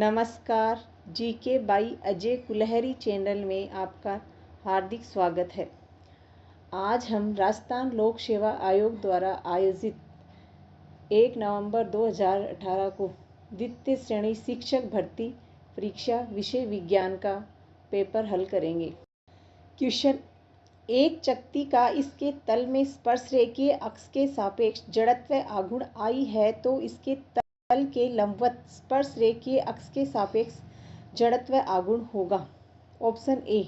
नमस्कार। GK by Ajay Kulhari channel में आपका हार्दिक स्वागत है। आज हम राजस्थान लोक सेवा आयोग द्वारा आयोजित 1 नवंबर 2018 को द्वितीय श्रेणी शिक्षक भर्ती परीक्षा विषय विज्ञान का पेपर हल करेंगे। क्वेश्चन, एक चकती का इसके तल में स्पर्शरेखीय अक्ष के सापेक्ष जड़त्व आघूर्ण I है तो इसके तल के लंबवत स्पर्शरेखीय अक्ष के सापेक्ष जड़त्व आघूर्ण होगा। Option a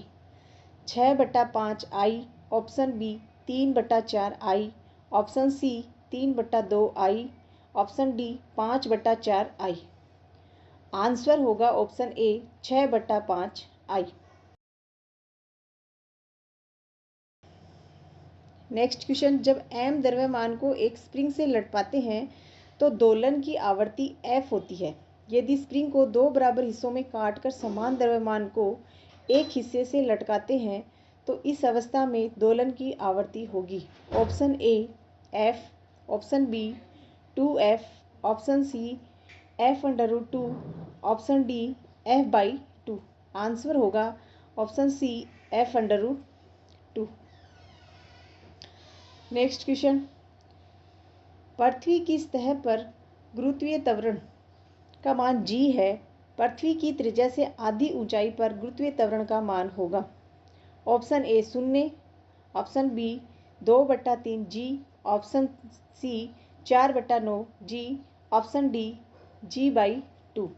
6/5 I, option b 3/4 I, option c 3/2 I, option d 5/4 I। Answer होगा option a 6/5 I। Next question, जब m द्रव्यमान को एक स्प्रिंग से लटकाते हैं तो दोलन की आवृत्ति f होती है। यदि स्प्रिंग को दो बराबर हिस्सों में काटकर समान द्रव्यमान को एक हिस्से से लटकाते हैं तो इस अवस्था में दोलन की आवृत्ति होगी। Option a f, option b 2f, option c f/2, option d f/2। Answer होगा option c f/2। Next question, पृथ्वी की सतह पर गुरुत्वीय त्वरण का मान g है। पृथ्वी की त्रिज्या से आधी ऊंचाई पर गुरुत्वीय त्वरण का मान होगा। ऑप्शन ए 0, option b 2/3 g, option c 4/9 g, option d g/2।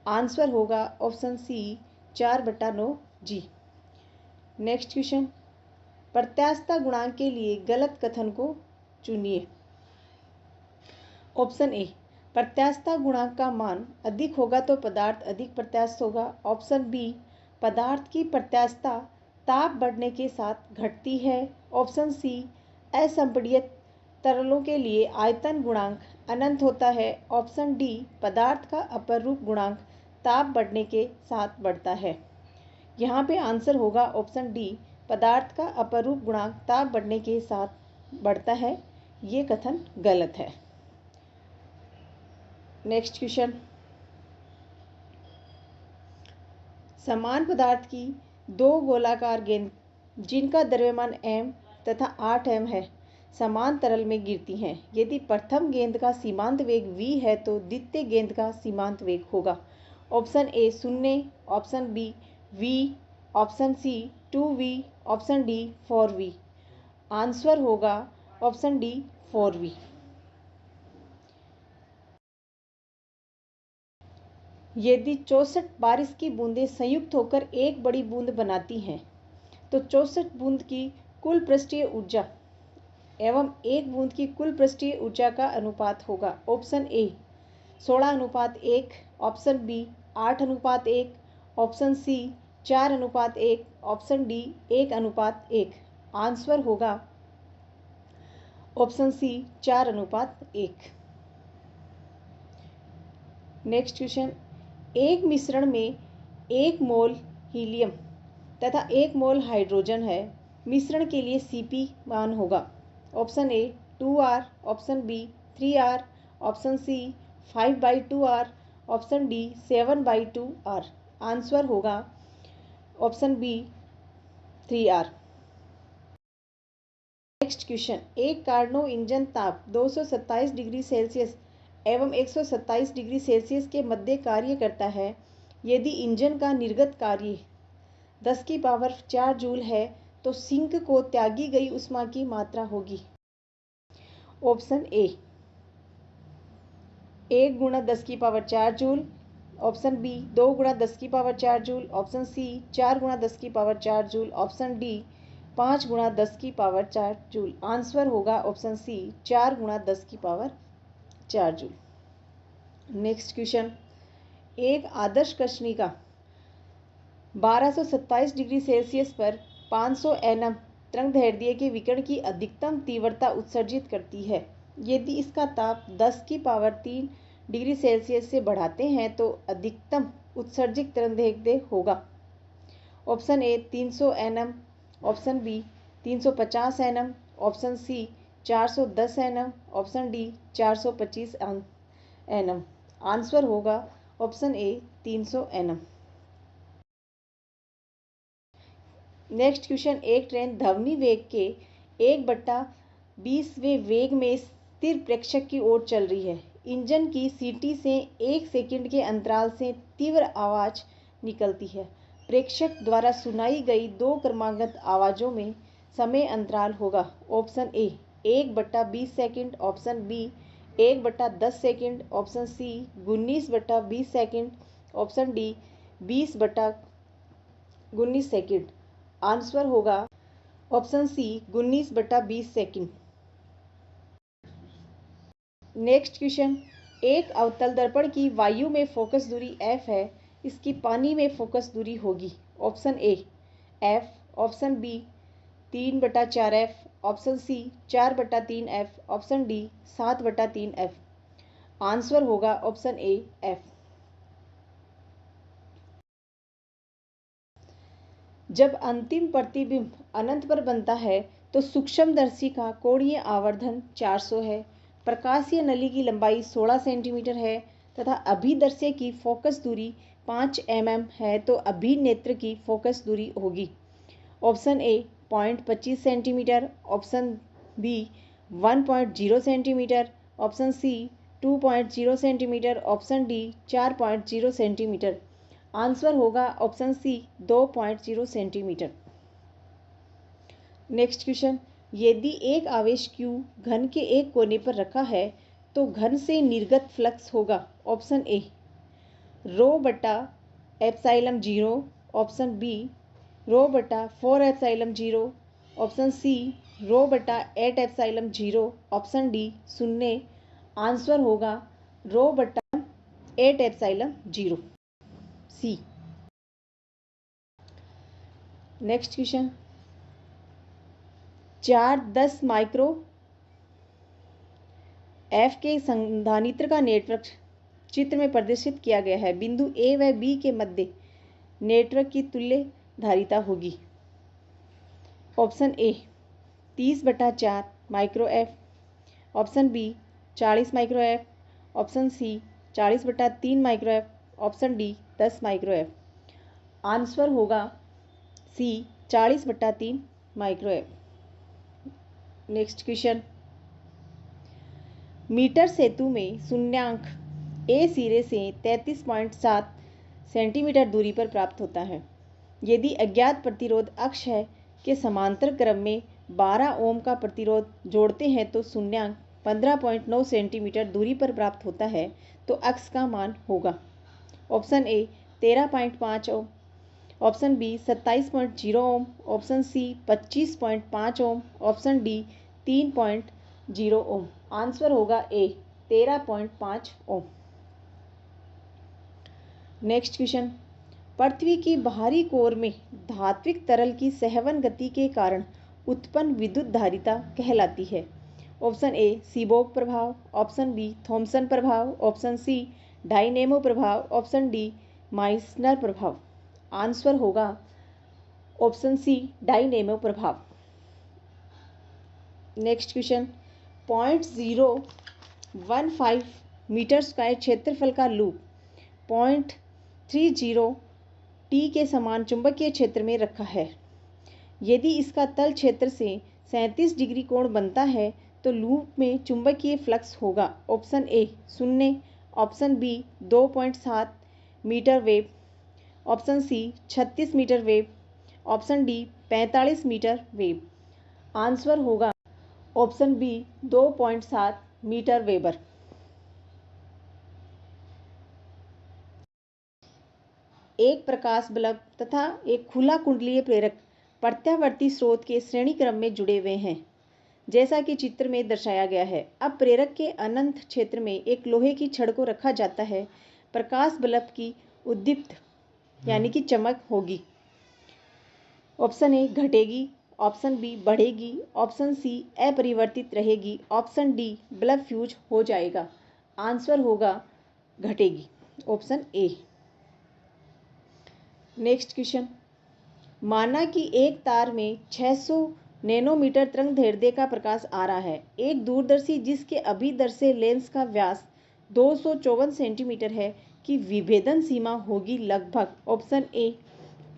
Answer होगा option c 4/9 g। Next question, प्रत्यास्थता गुणांक के लिए गलत कथन को चुनिए। ऑप्शन ए प्रत्यास्थता गुणांक का मान अधिक होगा तो पदार्थ अधिक प्रत्यास्थ होगा। ऑप्शन बी पदार्थ की प्रत्यास्थता ताप बढ़ने के साथ घटती है। ऑप्शन सी असंपीड्य तरलों के लिए आयतन गुणांक अनंत होता है। ऑप्शन डी पदार्थ का अपरूप गुणांक ताप बढ़ने के साथ बढ़ता है। यहाँ पे आंसर होगा ऑप्शन डी पदार्थ का अपरूप गुणांक ताप बढ़ने के साथ बढ़ता है। ये कथन गलत है। नेक्स्ट क्वेश्चन, समान पदार्थ की दो गोलाकार गेंद जिनका द्रव्यमान m तथा 8m है समान तरल में गिरती हैं। यदि प्रथम गेंद का सीमांत वेग v है तो द्वितीय गेंद का सीमांत वेग होगा। ऑप्शन ए 0, option b v, option c 2v, option d 4v। Answer होगा ऑप्शन डी 4v। यदि 64 बारिश की बूंदें संयुक्त होकर एक बड़ी बूंद बनाती हैं तो 64 बूंद की कुल पृष्ठीय ऊर्जा एवं एक बूंद की कुल पृष्ठीय ऊर्जा का अनुपात होगा। Option a 16:1, option b 8:1, option c 4:1, option d 1:1। Answer होगा ऑप्शन सी 4:1। नेक्स्ट क्वेश्चन, एक मिश्रण में 1 मोल हीलियम तथा 1 मोल हाइड्रोजन है। मिश्रण के लिए Cp मान होगा। Option a 2R, option b 3R, option c 5/2R, option d 7/2R। Answer होगा option b 3R। Next question, एक कार्नो इंजन ताप 227 डिग्री सेल्सियस एवं 127 डिग्री सेल्सियस के मध्य कार्य करता है। यदि इंजन का निर्गत कार्य 10⁴ जूल है तो सिंक को त्यागी गई ऊष्मा की मात्रा होगी। ऑप्शन ए 1 × 10⁴ joule, option b 2 × 10⁴ joule, option सी 4 × 10⁴ joule, option D 5 × 10⁴ joule. Answer होगा ऑप्शन सी 4 × 10⁴ जूल। नेक्स्ट क्वेश्चन, एक आदर्श कृष्णिका 1227 डिग्री सेल्सियस पर 500 nm तरंगदैर्ध्य के विकिरण की अधिकतम तीव्रता उत्सर्जित करती है। यदि इसका ताप 10⁻³ डिग्री सेल्सियस से बढ़ाते हैं तो अधिकतम उत्सर्जित तरंगदैर्ध्य होगा। Option A 300 nm, option B 350 nm, option C 410 nm, option D 425 nm। Answer होगा option A 300 nm। Next question, एक ट्रेन ध्वनि वेग के 1/20वें वेग में स्थिर प्रेक्षक की ओर चल रही है। इंजन की सीटी से 1 सेकंड के अंतराल से तीव्र आवाज निकलती है। प्रेक्षक द्वारा सुनाई गई 2 क्रमागत आवाजों में समय अंतराल होगा। Option A 1/20 second, option B 1/10 second, option C 19/20 second, option D 20/19 second. Answer होगा option C 19/20 second. Next question, एक अवतल दर्पण की वायु में फोकस दूरी f है, इसकी पानी में फोकस दूरी होगी। Option a f, option b 3/4f, option c 4/3f, option d 7/3f। Answer होगा ऑप्शन ए f। जब अंतिम प्रतिबिंब अनंत पर बनता है तो सूक्ष्मदर्शी का कोणीय आवर्धन 400 है। प्रकाशीय नली की लंबाई 16 सेंटीमीटर है तथा अभिदर्शक की फोकस दूरी 5 mm है, तो अभिनेत्र की फोकस दूरी होगी। Option A 0.25 centimetre, option B 1.0 centimetre, option C 2.0 centimetre, option D 4.0 centimetre. Answer होगा option C 2.0 centimetre. Next question, यदि एक आवेश Q घन के एक कोने पर रखा है तो घन से निर्गत फ्लक्स होगा। Option A ρ/ε0, option B ρ/4ε0, option C ρ/8ε0, option D 0। Answer होगा ρ/8ε0 C. Next question, 410 micro F के संधारित्र का नेटवर्क चित्र में प्रदर्शित किया गया है। बिंदु ए व बी के मध्य नेटवर्क की तुल्य धारिता होगी। Option A 30/4 micro F, option B 40 micro F, option C 40/3 micro F, option D 10 micro F. Answer होगा C 40/3 micro F. Next question, metre सेतु में शून्यांक ए सिरे से 33.7 सेंटीमीटर दूरी पर प्राप्त होता है। यदि अज्ञात प्रतिरोध अक्ष है के समांतर क्रम में 12 ओम का प्रतिरोध जोड़ते हैं तो शून्यांक 15.9 सेंटीमीटर दूरी पर प्राप्त होता है, तो अक्ष का मान होगा। Option a 13.5 ohm, option b 27.0 ohm, option c 25.5 ohm, option d 3.0 ohm. Answer होगा ए 13.5 ओम। नेक्स्ट क्वेश्चन, पृथ्वी की बाहरी कोर में धात्विक तरल की सहवन गति के कारण उत्पन्न विद्युत धारिता कहलाती है। ऑप्शन ए सीबोक प्रभाव, ऑप्शन बी थॉमसन प्रभाव, ऑप्शन सी डायनेमो प्रभाव, ऑप्शन डी माइसनर प्रभाव। आंसर होगा ऑप्शन सी डायनेमो प्रभाव। नेक्स्ट क्वेश्चन, 0.015 मीटर स्क्वायर क्षेत्रफल का लूप 0.30 टी के समान चुंबकीय क्षेत्र में रखा है। यदि इसका तल क्षेत्र से 37 डिग्री कोण बनता है तो लूप में चुंबकीय फ्लक्स होगा। ऑप्शन ए 0, option b 2.7 metre wave, option c 36 metre wave, option d 45 metre wave. Answer होगा ऑप्शन बी 2.7 मीटर वेबर। एक प्रकाश बल्ब तथा एक खुला कुंडलीय प्रेरक प्रत्यावर्ती स्रोत के श्रेणी क्रम में जुड़े हुए हैं, जैसा कि चित्र में दर्शाया गया है। अब प्रेरक के अनंत क्षेत्र में एक लोहे की छड़ को रखा जाता है। प्रकाश बल्ब की उद्दीप्त यानी कि चमक होगी। ऑप्शन ए घटेगी, ऑप्शन बी बढ़ेगी, ऑप्शन सी अपरिवर्तित रहेगी, ऑप्शन डी बल्ब फ्यूज हो जाएगा। आंसर होगा घटेगी, ऑप्शन ए। नेक्स्ट क्वेश्चन, माना कि एक तार में 600 नैनोमीटर तरंगदैर्ध्य का प्रकाश आ रहा है। एक दूरदर्शी जिसके अभिदर्शी लेंस का व्यास 254 सेंटीमीटर है की विभेदन सीमा होगी लगभग। ऑप्शन ए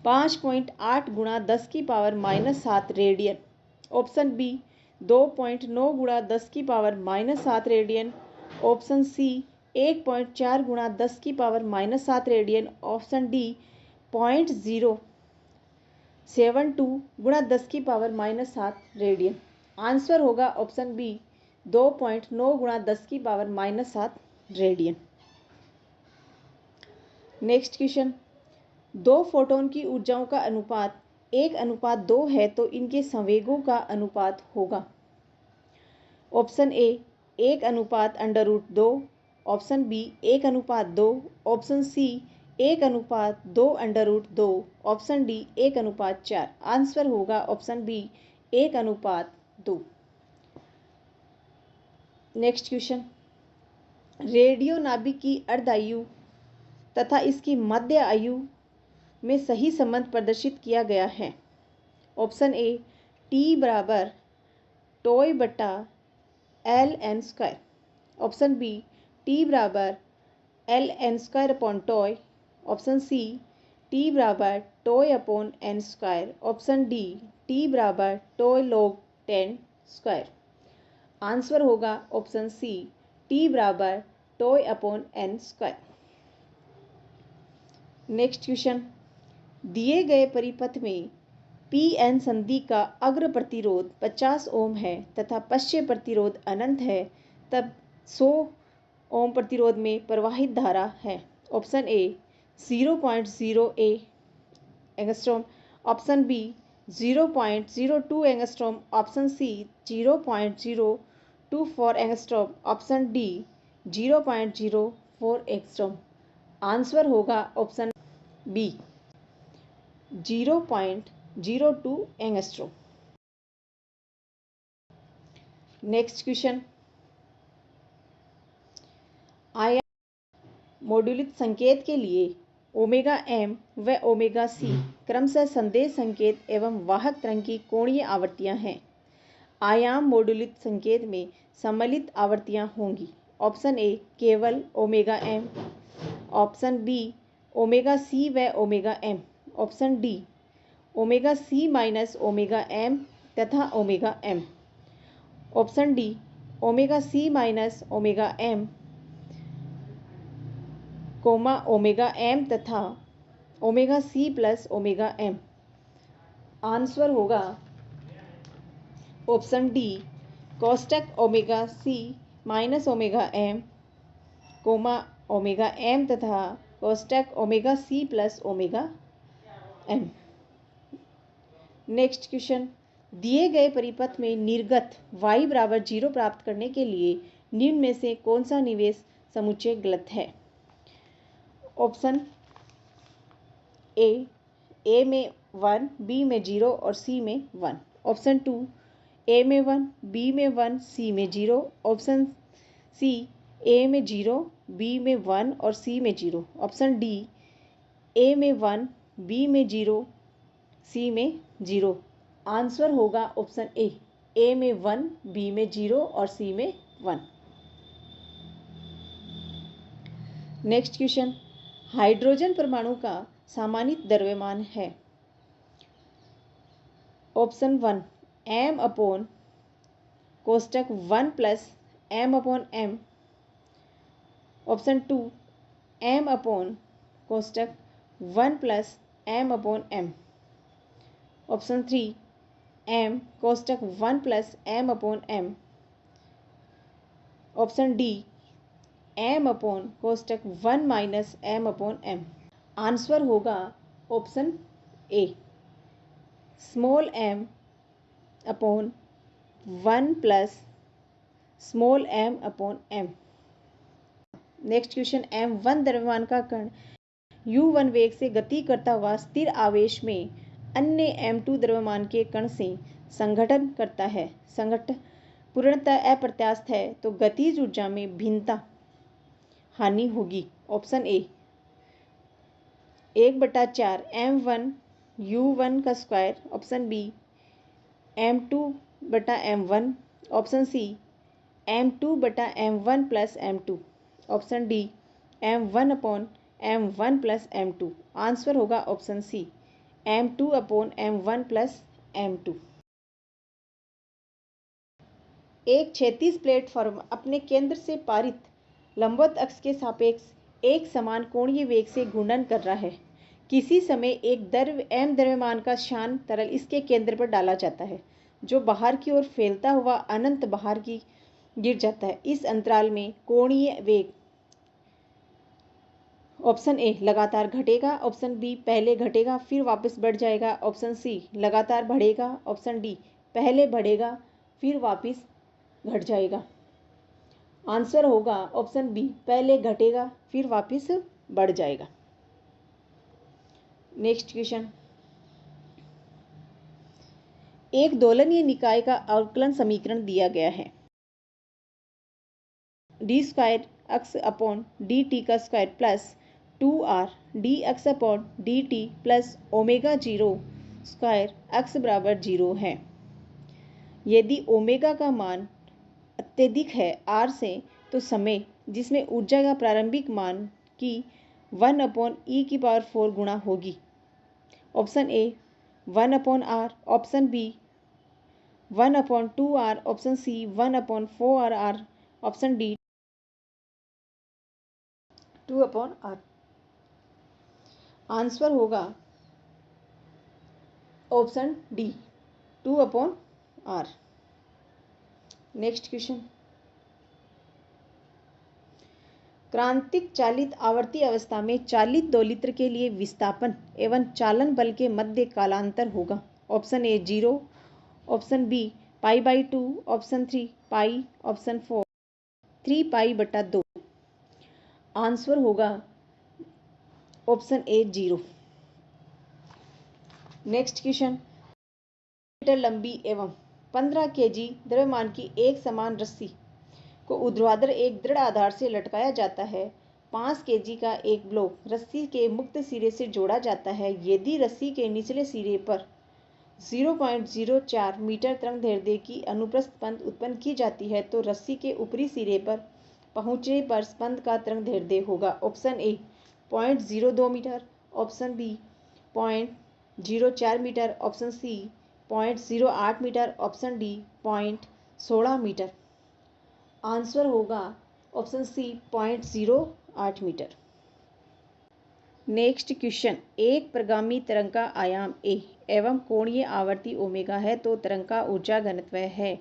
5.8 गुणा 10 की पावर -7 रेडियन। ऑप्शन बी 2.9 गुणा 10 की पावर -7 रेडियन। ऑप्शन सी 1.4 गुणा 10 की पावर -7 रेडियन। ऑप्शन डी 0.72 गुणा 10 की पावर -7 रेडियन। आंसर होगा ऑप्शन बी 2.9 गुणा 10 की पावर -7 रेडियन। नेक्स्ट क्वेश्चन, दो फोटोन की ऊर्जाओं का अनुपात 1:2 है तो इनके संवेगों का अनुपात होगा। Option A 1:2। Option B 1:2। Option C 1:2 option D 1:4। Answer होगा option B 1:2। Next question, radio नाभिक की अर्धायु तथा इसकी मध्य आयु में सही संबंध प्रदर्शित किया गया है। ऑप्शन ए टी बराबर टॉय बटा LN²। ऑप्शन बी टी बराबर LN² upon tau. Option C T बराबर tau upon N²। Option D T बराबर टॉय log 10²। आंसर होगा ऑप्शन सी टी बराबर tau upon N²। Next question, दिए गए परिपथ में PN संधि का अग्र प्रतिरोध 50 ओम है तथा पश्य प्रतिरोध अनंत है, तब 100 ओम प्रतिरोध में प्रवाहित धारा है। Option A 0.0 angstrom. Option B 0.02 angstrom. Option C 0.024 angstrom. Option D 0.04 angstrom. Answer होगा option B 0.02 angstrom. Next question, आयाम मॉड्यूलित संकेत के लिए ओमेगा एम व ओमेगा सी क्रमशः संदेश संकेत एवं वाहक तरंग की कोणीय आवृत्तियां हैं। आयाम मॉड्यूलित संकेत में सम्मिलित आवृत्तियां होंगी। ऑप्शन ए केवल omega M. Option B omega C व omega M. Option D omega C minus omega M तथा omega M. Option D omega C minus omega M omega M तथा omega C plus omega M. Answer होगा option D कोष्टक omega C minus omega M omega M तथा कोष्टक omega C plus omega M. Next question, दिए गए परिपथ में निर्गत y बराबर 0 प्राप्त करने के लिए निम्न में से कौन सा निवेश समुच्चय गलत है। ऑप्शन ए में 1, बी में 0 और सी में 1। ऑप्शन 2 ए में 1, बी में 1, सी में 0। ऑप्शन सी ए में 0, बी में 1 और सी में 0। ऑप्शन डी ए में 1, बी में 0, सी में 0। आंसर होगा ऑप्शन ए में 1, बी में 0 और सी में 1। नेक्स्ट क्वेश्चन, हाइड्रोजन परमाणु का सामान्य द्रव्यमान है। ऑप्शन 1 m अपॉन कोष्टक 1 plus m upon m। Option 2 m upon कोष्टक 1 plus m upon m। Option 3 m कोष्टक 1 plus m upon m। Option D m upon कोष्टक 1 minus m upon m। Answer होगा option A small m upon 1 plus small m upon m। Next question, m1 द्रव्यमान का कण u1 वेग से गति करता हुआ स्थिर आवेश में अन्य m2 द्रव्यमान के कण से संघटन करता है। संघटन पूर्णतः अप्रत्यास्थ है तो गतिज ऊर्जा में भिन्नता हानि होगी। ऑप्शन ए 1/4 m1 u1 का square. Option b m2/m1। Option c m2/m1 plus m2। Option d m1/m1 + m2। Answer होगा ऑप्शन सी m2/m1 + m2। एक क्षैतिज प्लेटफॉर्म अपने केंद्र से पारित लंबवत अक्ष के सापेक्ष एक समान कोणीय वेग से घूर्णन कर रहा है। किसी समय एक द्रव्यमान का शांत तरल इसके केंद्र पर डाला जाता है, जो बाहर की ओर फैलता हुआ अनंत बाहर की गिर जाता है। इस अंतराल में कोणीय वेग ऑप्शन ए लगातार घटेगा, ऑप्शन बी पहले घटेगा फिर वापस बढ़ जाएगा, ऑप्शन सी लगातार बढ़ेगा, ऑप्शन डी पहले बढ़ेगा फिर वापस घट जाएगा। आंसर होगा ऑप्शन बी पहले घटेगा फिर वापस बढ़ जाएगा। नेक्स्ट क्वेश्चन, एक दोलनीय निकाय का अवकलन समीकरण दिया गया है। d² x/dt² + 2r dx/dt + ω02 x = 0 है। यदि ओमेगा का मान अत्यधिक है r से, तो समय जिसमें ऊर्जा का प्रारंभिक मान की 1/e⁴ गुणा होगी। Option A 1/r, option B 1/2r, option C 1/4r, option D 2/r। Answer होगा option D 2/r। Next question, क्रांतिक चालित आवर्ती अवस्था में चालित दोलित्र के लिए विस्थापन एवं चालन बल के मध्य कालांतर होगा। ऑप्शन ए 0, option B π/2, option 3 pi, option 4 3π/2। Answer होगा ऑप्शन ए 0। नेक्स्ट क्वेश्चन, मीटर लंबी एवं 15 kg द्रव्यमान की एक समान रस्सी को ऊर्ध्वाधर एक दृढ़ आधार से लटकाया जाता है। 5 kg का एक ब्लॉक रस्सी के मुक्त सिरे से जोड़ा जाता है। यदि रस्सी के निचले सिरे पर 0.04 मीटर तरंगदैर्ध्य की अनुप्रस्थ स्पंद उत्पन्न की जाती है, तो रस्सी के ऊपरी सिरे पर पहुंचने पर स्पंद का तरंगदैर्ध्य होगा। Option A 0.02 metre, option B 0.04 metre, option C 0.08 metre, option D 0.16 metre. Answer होगा option C 0.08 metre. Next question, एक प्रगामी तरंग का आयाम ए एवं कोणीय आवर्ती ओमेगा है, तो तरंग का ऊर्जा घनत्व है।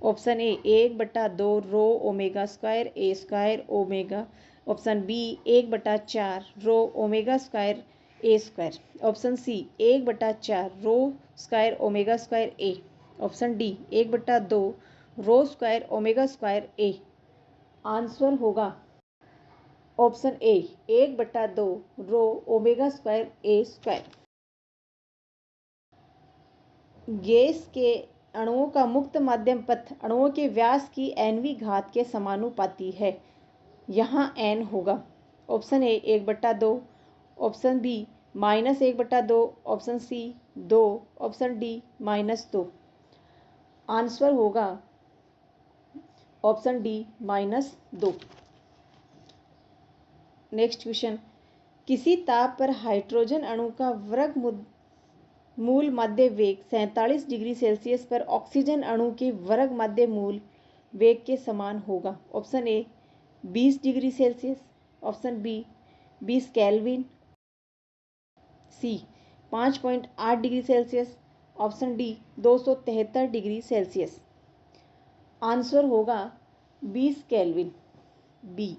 Option A 1/2 rho omega square A square omega, option B 1/4 rho omega square A square, option C 1/4 rho square omega square A, option D 1/2 rho square omega square A. Answer होगा option A 1/2 rho omega square A square. Gas के अणुओं का मुक्त माध्यम पथ अणुओं के व्यास की nवीं घात के समानुपाती है। यहाँ n होगा। ऑप्शन ए 1/2, ऑप्शन बी -1/2, ऑप्शन सी 2, ऑप्शन डी -2। आंसर होगा ऑप्शन डी -2। नेक्स्ट क्वेश्चन, किसी ताप पर हाइड्रोजन अणु का वर्गमूल माध्य वेग 47 डिग्री सेल्सियस पर ऑक्सीजन अणु के वर्ग माध्य मूल वेग के समान होगा। Option a 20 degree Celsius, option b 20 kelvin, c 5.8 degree Celsius, option d 273 degree Celsius. Answer होगा 20 केल्विन, बी।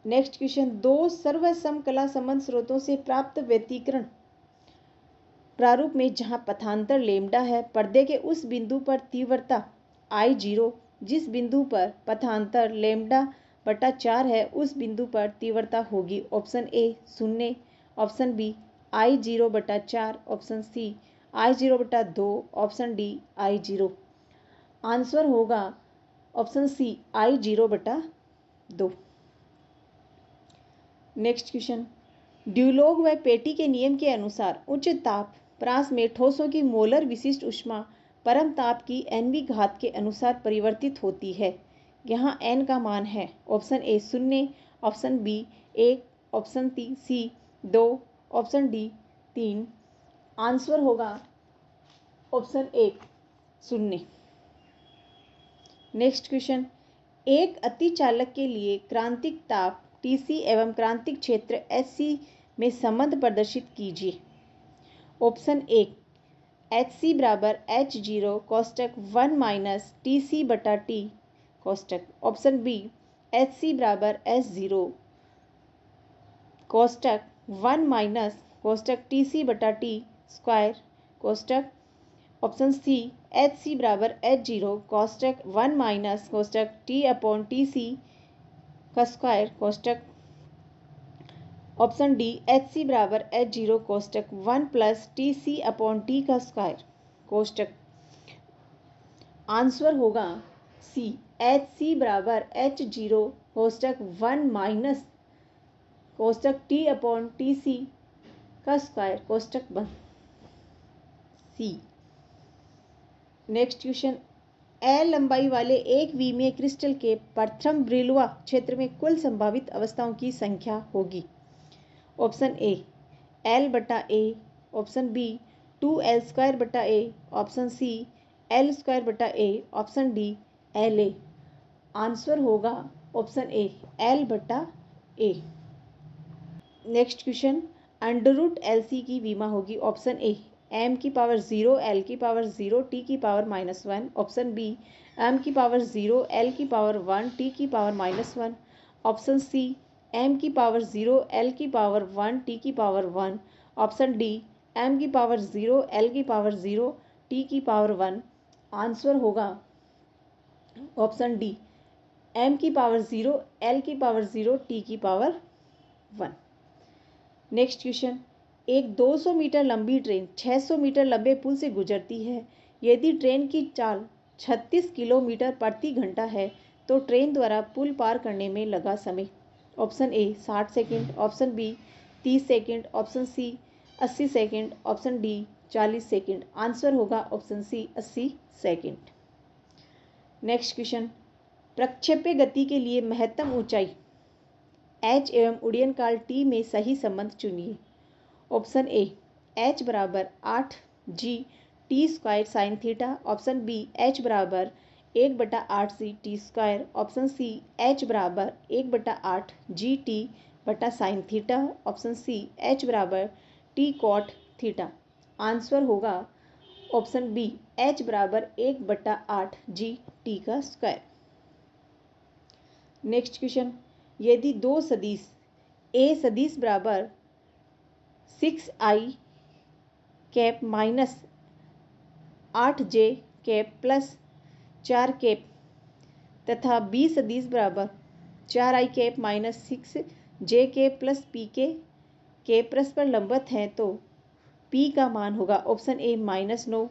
नेक्स्ट क्वेश्चन, दो सर्वसमकला संबंध स्रोतों से प्राप्त व्यतिकरण प्रारूप में जहां पथांतर लेमडा है, पर्दे के उस बिंदु पर तीव्रता I0, जिस बिंदु पर पथांतर λ/4 है, उस बिंदु पर तीव्रता होगी। ऑप्शन ए 0, option B I0/4, option C I0/2, option D I0। Answer होगा option C I0/2। Next question, Dulong व पेटी के नियम के अनुसार उच्च ताप प्रास में ठोसों की मोलर विशिष्ट ऊष्मा परम ताप की nवीं घात के अनुसार परिवर्तित होती है। यहाँ n का मान है ऑप्शन ए 0, ऑप्शन बी 1, ऑप्शन सी 2, ऑप्शन डी 3। आंसर होगा ऑप्शन ए 0। नेक्स्ट क्वेश्चन, एक अतिचालक के लिए क्रांतिक ताप Tc एवं क्रांतिक क्षेत्र Hc में संबंध प्रदर्शित कीजिए। ऑप्शन ए Hc बराबर H0 कोष्टक 1 माइनस Tc बटा T कोष्टक। ऑप्शन बी Hc बराबर H0 कोष्टक 1 माइनस कोष्टक Tc बटा T स्क्वायर कोष्टक। ऑप्शन सी Hc बराबर H0 कोष्टक 1 माइनस कोष्टक T अपॉन Tc का स्क्वायर कोष्टक। ऑप्शन डी Hc बराबर H0 कोष्टक 1 प्लस Tc अपॉन T का स्क्वायर कोष्टक। आंसर होगा सी Hc बराबर H0 कोष्टक 1 माइनस कोष्टक T अपॉन Tc का स्क्वायर कोष्टक बन सी। नेक्स्ट क्वेश्चन, L लंबाई वाले एक विमीय क्रिस्टल के प्रथम ब्रिलुआ क्षेत्र में कुल संभावित अवस्थाओं की संख्या होगी। ऑप्शन ए L बटा A, option b 2L square बटा A, option c L square बटा A, option d LA। Answer होगा ऑप्शन ए L बटा A। Next question, under root LC की विमा होगी। ऑप्शन ए m की पावर 0, l की पावर 0, t की पावर -1। ऑप्शन बी m की पावर 0, l की पावर 1, t की पावर -1। ऑप्शन सी m की पावर 0, l की पावर 1, t की पावर 1। ऑप्शन डी m की पावर 0, l की पावर 0, t की पावर 1। आंसर होगा ऑप्शन डी m की पावर 0, l की पावर 0, t की पावर 1। नेक्स्ट क्वेश्चन, एक 200 मीटर लंबी ट्रेन 600 मीटर लंबे पुल से गुजरती है। यदि ट्रेन की चाल 36 किलोमीटर प्रति घंटा है तो ट्रेन द्वारा पुल पार करने में लगा समय। Option A 60 second, option B 30 second, option C 80 second, option D 40 second. Answer होगा option C 80 second. Next question, प्रक्षेप्य गति के लिए महत्तम ऊंचाई h एवं उड्डयन काल t में सही संबंध चुनिए। ऑप्शन ए h बराबर 8g t square sine theta, option b h बराबर 1/8c t square, option c h बराबर 1/8g t बटा sine theta, option c h बराबर t कॉट थीटा। आंसर होगा ऑप्शन बी h बराबर 1/8g t का square. Next question, यदि दो सदिश a सदिश बराबर 6i cap minus 8j cap plus 4 cap तथा b सदिश बराबर 4i cap minus 6j cap plus pk के परस्पर लंबवत हैं तो p का मान होगा option a -9,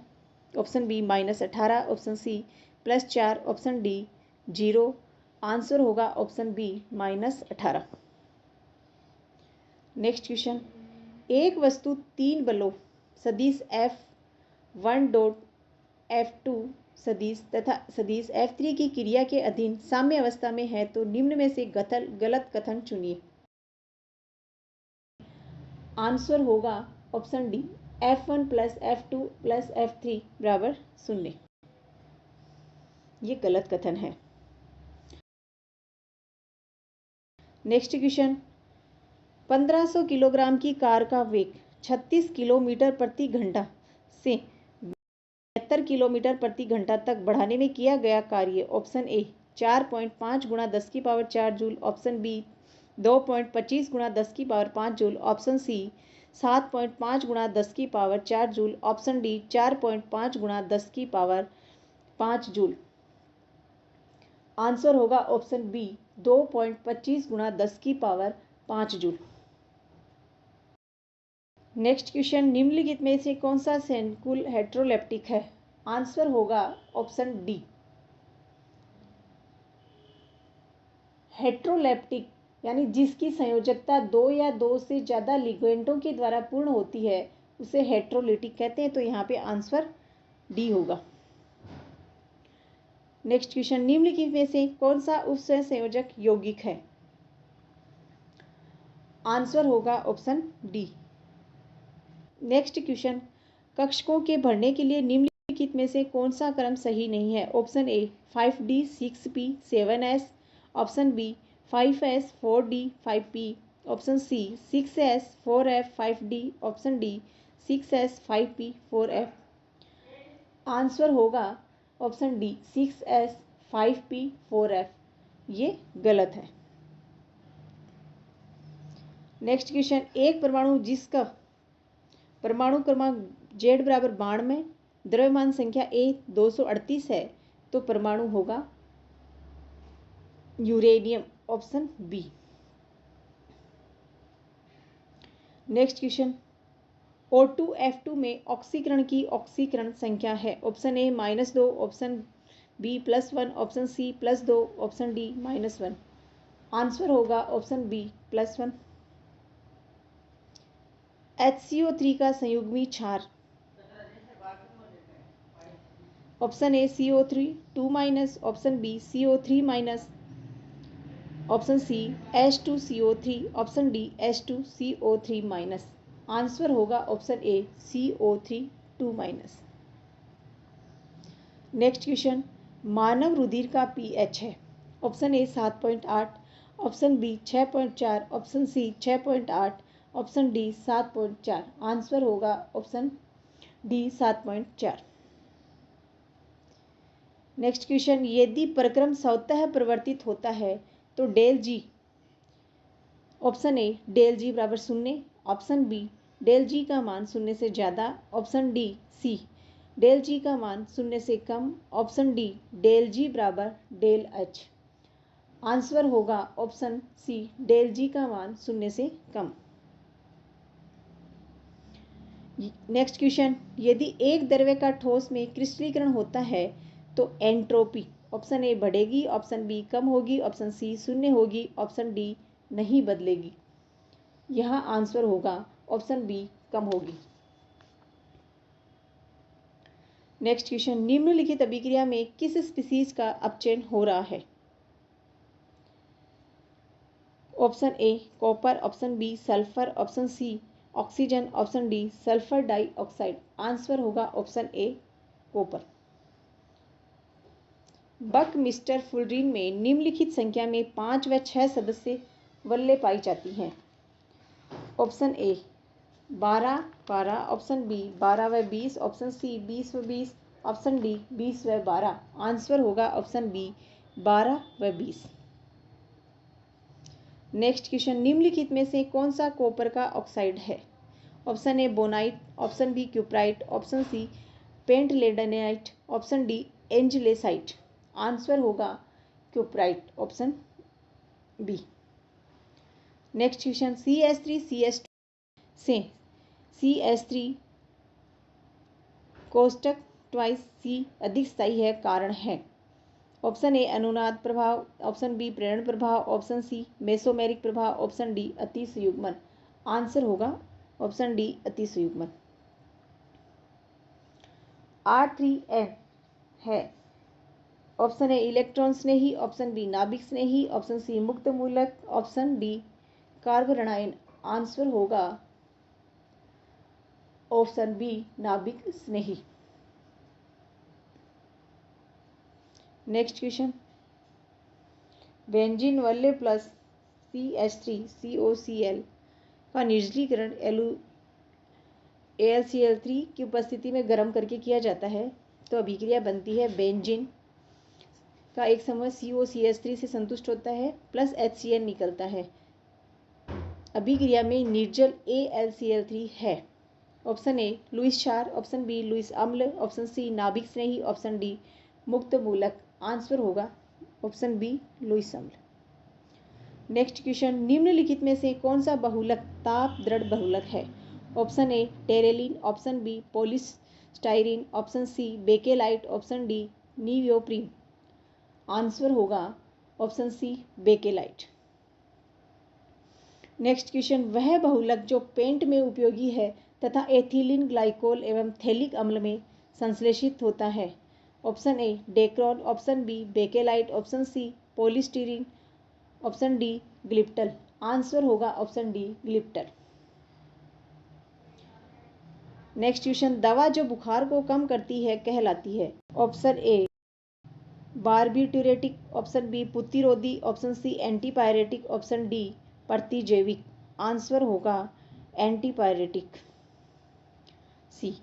option b -18, option C +4, option D 0। Answer होगा ऑप्शन बी -18। नेक्स्ट क्वेश्चन, एक वस्तु 3 बलों सदिश F1 डॉट F2 सदिश तथा सदिश F3 की क्रिया के अधीन साम्य अवस्था में है तो निम्न में से गलत कथन चुनिए। आंसर होगा option D F1 plus F2 plus F3 बराबर 0। ये गलत कथन है। नेक्स्ट क्वेश्चन, 1500 किलोग्राम की कार का वेग 36 किलोमीटर प्रति घंटा से 72 किलोमीटर प्रति घंटा तक बढ़ाने में किया गया कार्य। ऑप्शन ए 4.5 गुणा 10 की पावर 4 जूल, ऑप्शन बी 2.25 गुणा 10 की पावर 5 जूल, ऑप्शन सी 7.5 गुणा 10 की पावर 4 जूल, ऑप्शन डी 4.5 गुणा 10 की पावर 5 जूल। आंसर होगा ऑप्शन बी 2.25 गुणा 10 की पावर 5 जूल। नेक्स्ट क्वेश्चन, निम्नलिखित में से कौन सा संकुल हेट्रोलेप्टिक है? आंसर होगा ऑप्शन डी हेट्रोलेप्टिक, यानी जिसकी संयोजकता 2 या 2 से ज़्यादा लिगेंडों के द्वारा पूर्ण होती है उसे हेट्रोलिटिक कहते हैं। तो यहाँ पे आंसर डी होगा। नेक्स्ट क्वेश्चन, निम्नलिखित में से कौन सा उपसंयोजक यौगिक है? आंसर होगा ऑप्शन डी। नेक्स्ट क्वेश्चन, कक्षकों के भरने के लिए निम्नलिखित में से कौन सा क्रम सही नहीं है? Option A 5D 6P 7S, option B 5S 4D 5P, option C 6S 4F 5D, option D 6S 5P 4F। Answer होगा option D 6S 5P 4F। ये गलत है। नेक्स्ट क्वेश्चन, एक परमाणु जिसका परमाणु क्रमांक Z बराबर 92 में द्रव्यमान संख्या A 238 है तो परमाणु होगा uranium, option B. Next question, O2F2 में ऑक्सीकरण की ऑक्सीकरण संख्या है? Option A -2, option B +1, option C +2, option D -1। Answer होगा ऑप्शन बी +1। HCO3 का संयुग्मी क्षार? Option A CO3 2-, option B CO3-, option C H2CO3, option D H2CO3-। Answer होगा option A CO3 2-। Next question, मानव रुधिर का pH है? Option A 7.8, option B 6.4, option C 6.8, option D 7.4। Answer होगा option D 7.4। Next question, यदि परक्रम स्वतः परिवर्तित होता है तो del G? Option A del G बराबर 0, ऑप्शन बी डेल जी का मान 0 से ज़्यादा, ऑप्शन डी सी डेल जी का मान 0 से कम, ऑप्शन डी डेल जी बराबर डेल एच। आंसर होगा ऑप्शन सी डेल जी का मान 0 से कम। नेक्स्ट क्वेश्चन, यदि एक द्रव्य का ठोस में क्रिस्टलीकरण होता है तो एंट्रोपी? ऑप्शन ए बढ़ेगी, ऑप्शन बी कम होगी, ऑप्शन सी 0 होगी, ऑप्शन डी नहीं बदलेगी। यहाँ आंसर होगा ऑप्शन बी कम होगी। नेक्स्ट क्वेश्चन, निम्नलिखित अभिक्रिया में किस स्पीसीज का अपचयन हो रहा है? Option a copper, option b sulphur, option c oxygen, option d sulphur dioxide. Answer होगा option a copper. Buckminster fullerene में निम्नलिखित संख्या में 5 व 6 सदस्य वल्ले पाई जाती हैं? ऑप्शन ए 12-12, ऑप्शन बी 12 व 20, ऑप्शन सी 20 व 20, ऑप्शन डी 20 व 12। आंसर होगा ऑप्शन बी 12 व 20। नेक्स्ट क्वेश्चन, निम्नलिखित में से कौन सा कॉपर का ऑक्साइड है? Option A bornite, option B cuprite, option C pentlandite, option D anglesite. Answer होगा cuprite, option B. Next question, CH3CH2 से CH3 कोष्टक ट्वाइस सी अधिक स्थायी है, कारण है? ऑप्शन ए अनुनाद प्रभाव, ऑप्शन बी प्रेरण प्रभाव, ऑप्शन सी मेसोमेरिक प्रभाव, ऑप्शन डी अति संयुग्मन। आंसर होगा ऑप्शन डी अति संयुग्मन। R3N है? ऑप्शन ए इलेक्ट्रॉन स्नेही, ऑप्शन बी नाभिक स्नेही, ऑप्शन सी मुक्त मूलक, ऑप्शन डी कार्बोरणायन। आंसर होगा ऑप्शन बी नाभिक स्नेही। नेक्स्ट क्वेश्चन, बेंजीन वल्ले प्लस CH3COCl का निर्जलीकरण AlCl3 की उपस्थिति में गर्म करके किया जाता है तो अभिक्रिया बनती है बेंजीन का एक समूह COCH3 से संतुष्ट होता है प्लस HCl निकलता है। अभिक्रिया में निर्जल AlCl3 है। ऑप्शन ए लुईस क्षार, ऑप्शन बी लुईस अम्ल, ऑप्शन सी नाभिक स्नेही, ऑप्शन डी मुक्त मूलक। आंसर होगा ऑप्शन बी लुईस अम्ल। नेक्स्ट क्वेश्चन, निम्नलिखित में से कौन सा बहुलक ताप दृढ़ बहुलक है? Option A terylene, option B polystyrene, option C bakelite, option D neoprene. Answer होगा option C bakelite. Next question, वह बहुलक जो पेंट में उपयोगी है तथा एथिलीन ग्लाइकोल एवं थैलिक अम्ल में संश्लेषित होता है option A dacron, option B bakelite, option C polystyrene, option D glyptal. Answer होगा option D glyptal. Next question, दवा जो बुखार को कम करती है कहलाती है? Option A barbituric, option B प्रतिरोधी, option C antipyretic, option D प्रतिजैविक। आंसर होगा एंटीपायरेटिक, सी।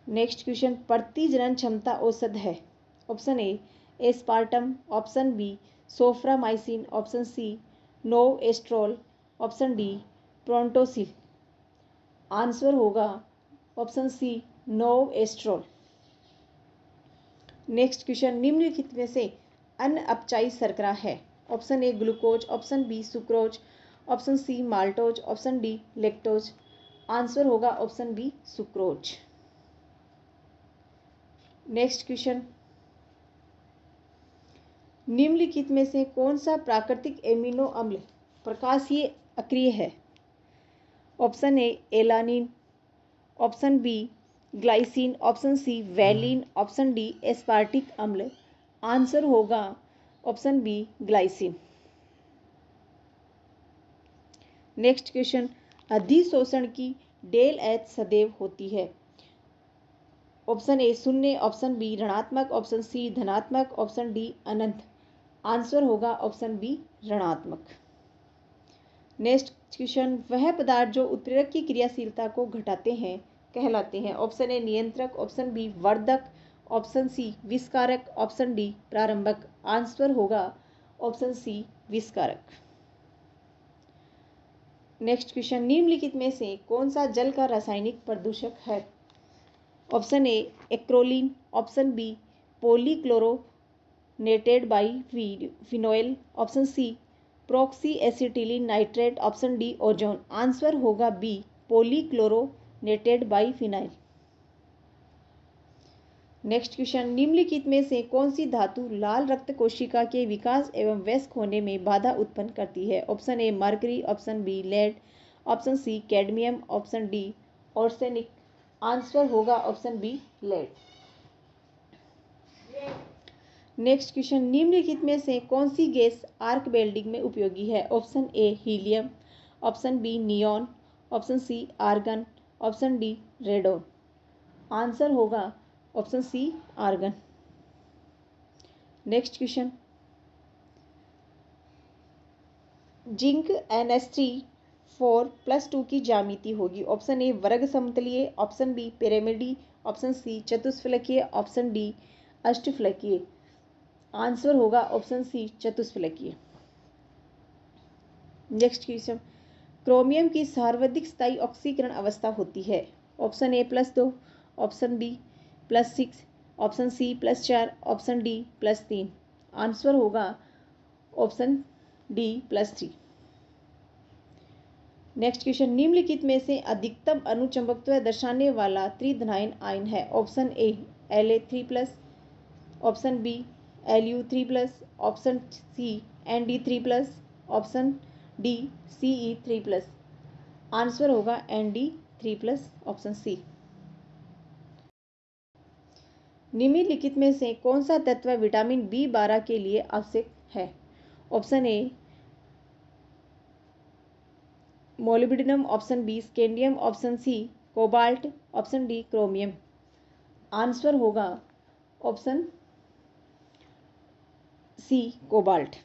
नेक्स्ट क्वेश्चन, प्रतिजनन क्षमता औषध है? Option A aspartame, option B soframycin, option C noestrol, option D prontosil. Answer होगा ऑप्शन सी नोएस्ट्रोल। नेक्स्ट क्वेश्चन, निम्नलिखित में से अन्न अपचायी शर्करा है? Option A glucose, option B sucrose, option C maltose, option D lactose. Answer होगा option B sucrose. Next question, निम्नलिखित में से कौन सा प्राकृतिक एमिनो अम्ल प्रकाशीय अक्रिय है? Option A alanine, option B glycine, option C valine, option D aspartic अम्ल। आंसर होगा option B glycine. Next question, अधिशोषण की डेल एच सदैव होती है? ऑप्शन ए शून्य, ऑप्शन बी ऋणात्मक, ऑप्शन सी धनात्मक, ऑप्शन डी अनंत। आंसर होगा ऑप्शन बी ऋणात्मक। नेक्स्ट क्वेश्चन, वह पदार्थ जो उत्प्रेरक की क्रियाशीलता को घटाते हैं कहलाते हैं? ऑप्शन ए नियंत्रक, ऑप्शन बी वर्धक, ऑप्शन सी विस्कारक, ऑप्शन डी प्रारंभक। आंसर होगा ऑप्शन सी विस्कारक। नेक्स्ट क्वेश्चन, निम्नलिखित में से कौन सा जल का रासायनिक प्रदूषक है? Option A acrolein, option B polychlorinated biphenol, option C peroxy acetylene nitrate, option D ozone. Answer होगा B polychlorinated biphenyl. Next question, निम्नलिखित में से कौन सी धातु लाल रक्त कोशिका के विकास एवं वयस्क होने में बाधा उत्पन्न करती है? Option A mercury, option B lead, option C cadmium, option D arsenic. Answer होगा option B lead. Next question, निम्नलिखित में से कौन सी गैस आर्क वेल्डिंग में उपयोगी है? Option A helium, option B neon, option C argon, option D radon. Answer होगा option C argon. Next question, zinc NH3 4+2 की ज्यामिति होगी? ऑप्शन ए वर्ग समतलीय, ऑप्शन बी पिरामिडी, ऑप्शन सी चतुष्फलकीय, ऑप्शन डी अष्टफलकीय। आंसर होगा ऑप्शन सी चतुष्फलकीय। नेक्स्ट क्वेश्चन, क्रोमियम की सर्वाधिक स्थायी ऑक्सीकरण अवस्था होती है? Option A +2, option B +6, option C +4, option D +3। Answer होगा ऑप्शन डी +3। नेक्स्ट क्वेश्चन, निम्नलिखित में से अधिकतम अनुचंबकत्व दर्शाने वाला त्रिधनायन आयन है? Option A La3+, option B Lu3+, option C Nd3+, option D Ce3+। Answer होगा Nd3+, ऑप्शन सी। निम्नलिखित में से कौन सा तत्व विटामिन B12 के लिए आवश्यक है? Option A molybdenum, option B scandium, option C cobalt, option D chromium. Answer होगा option C cobalt.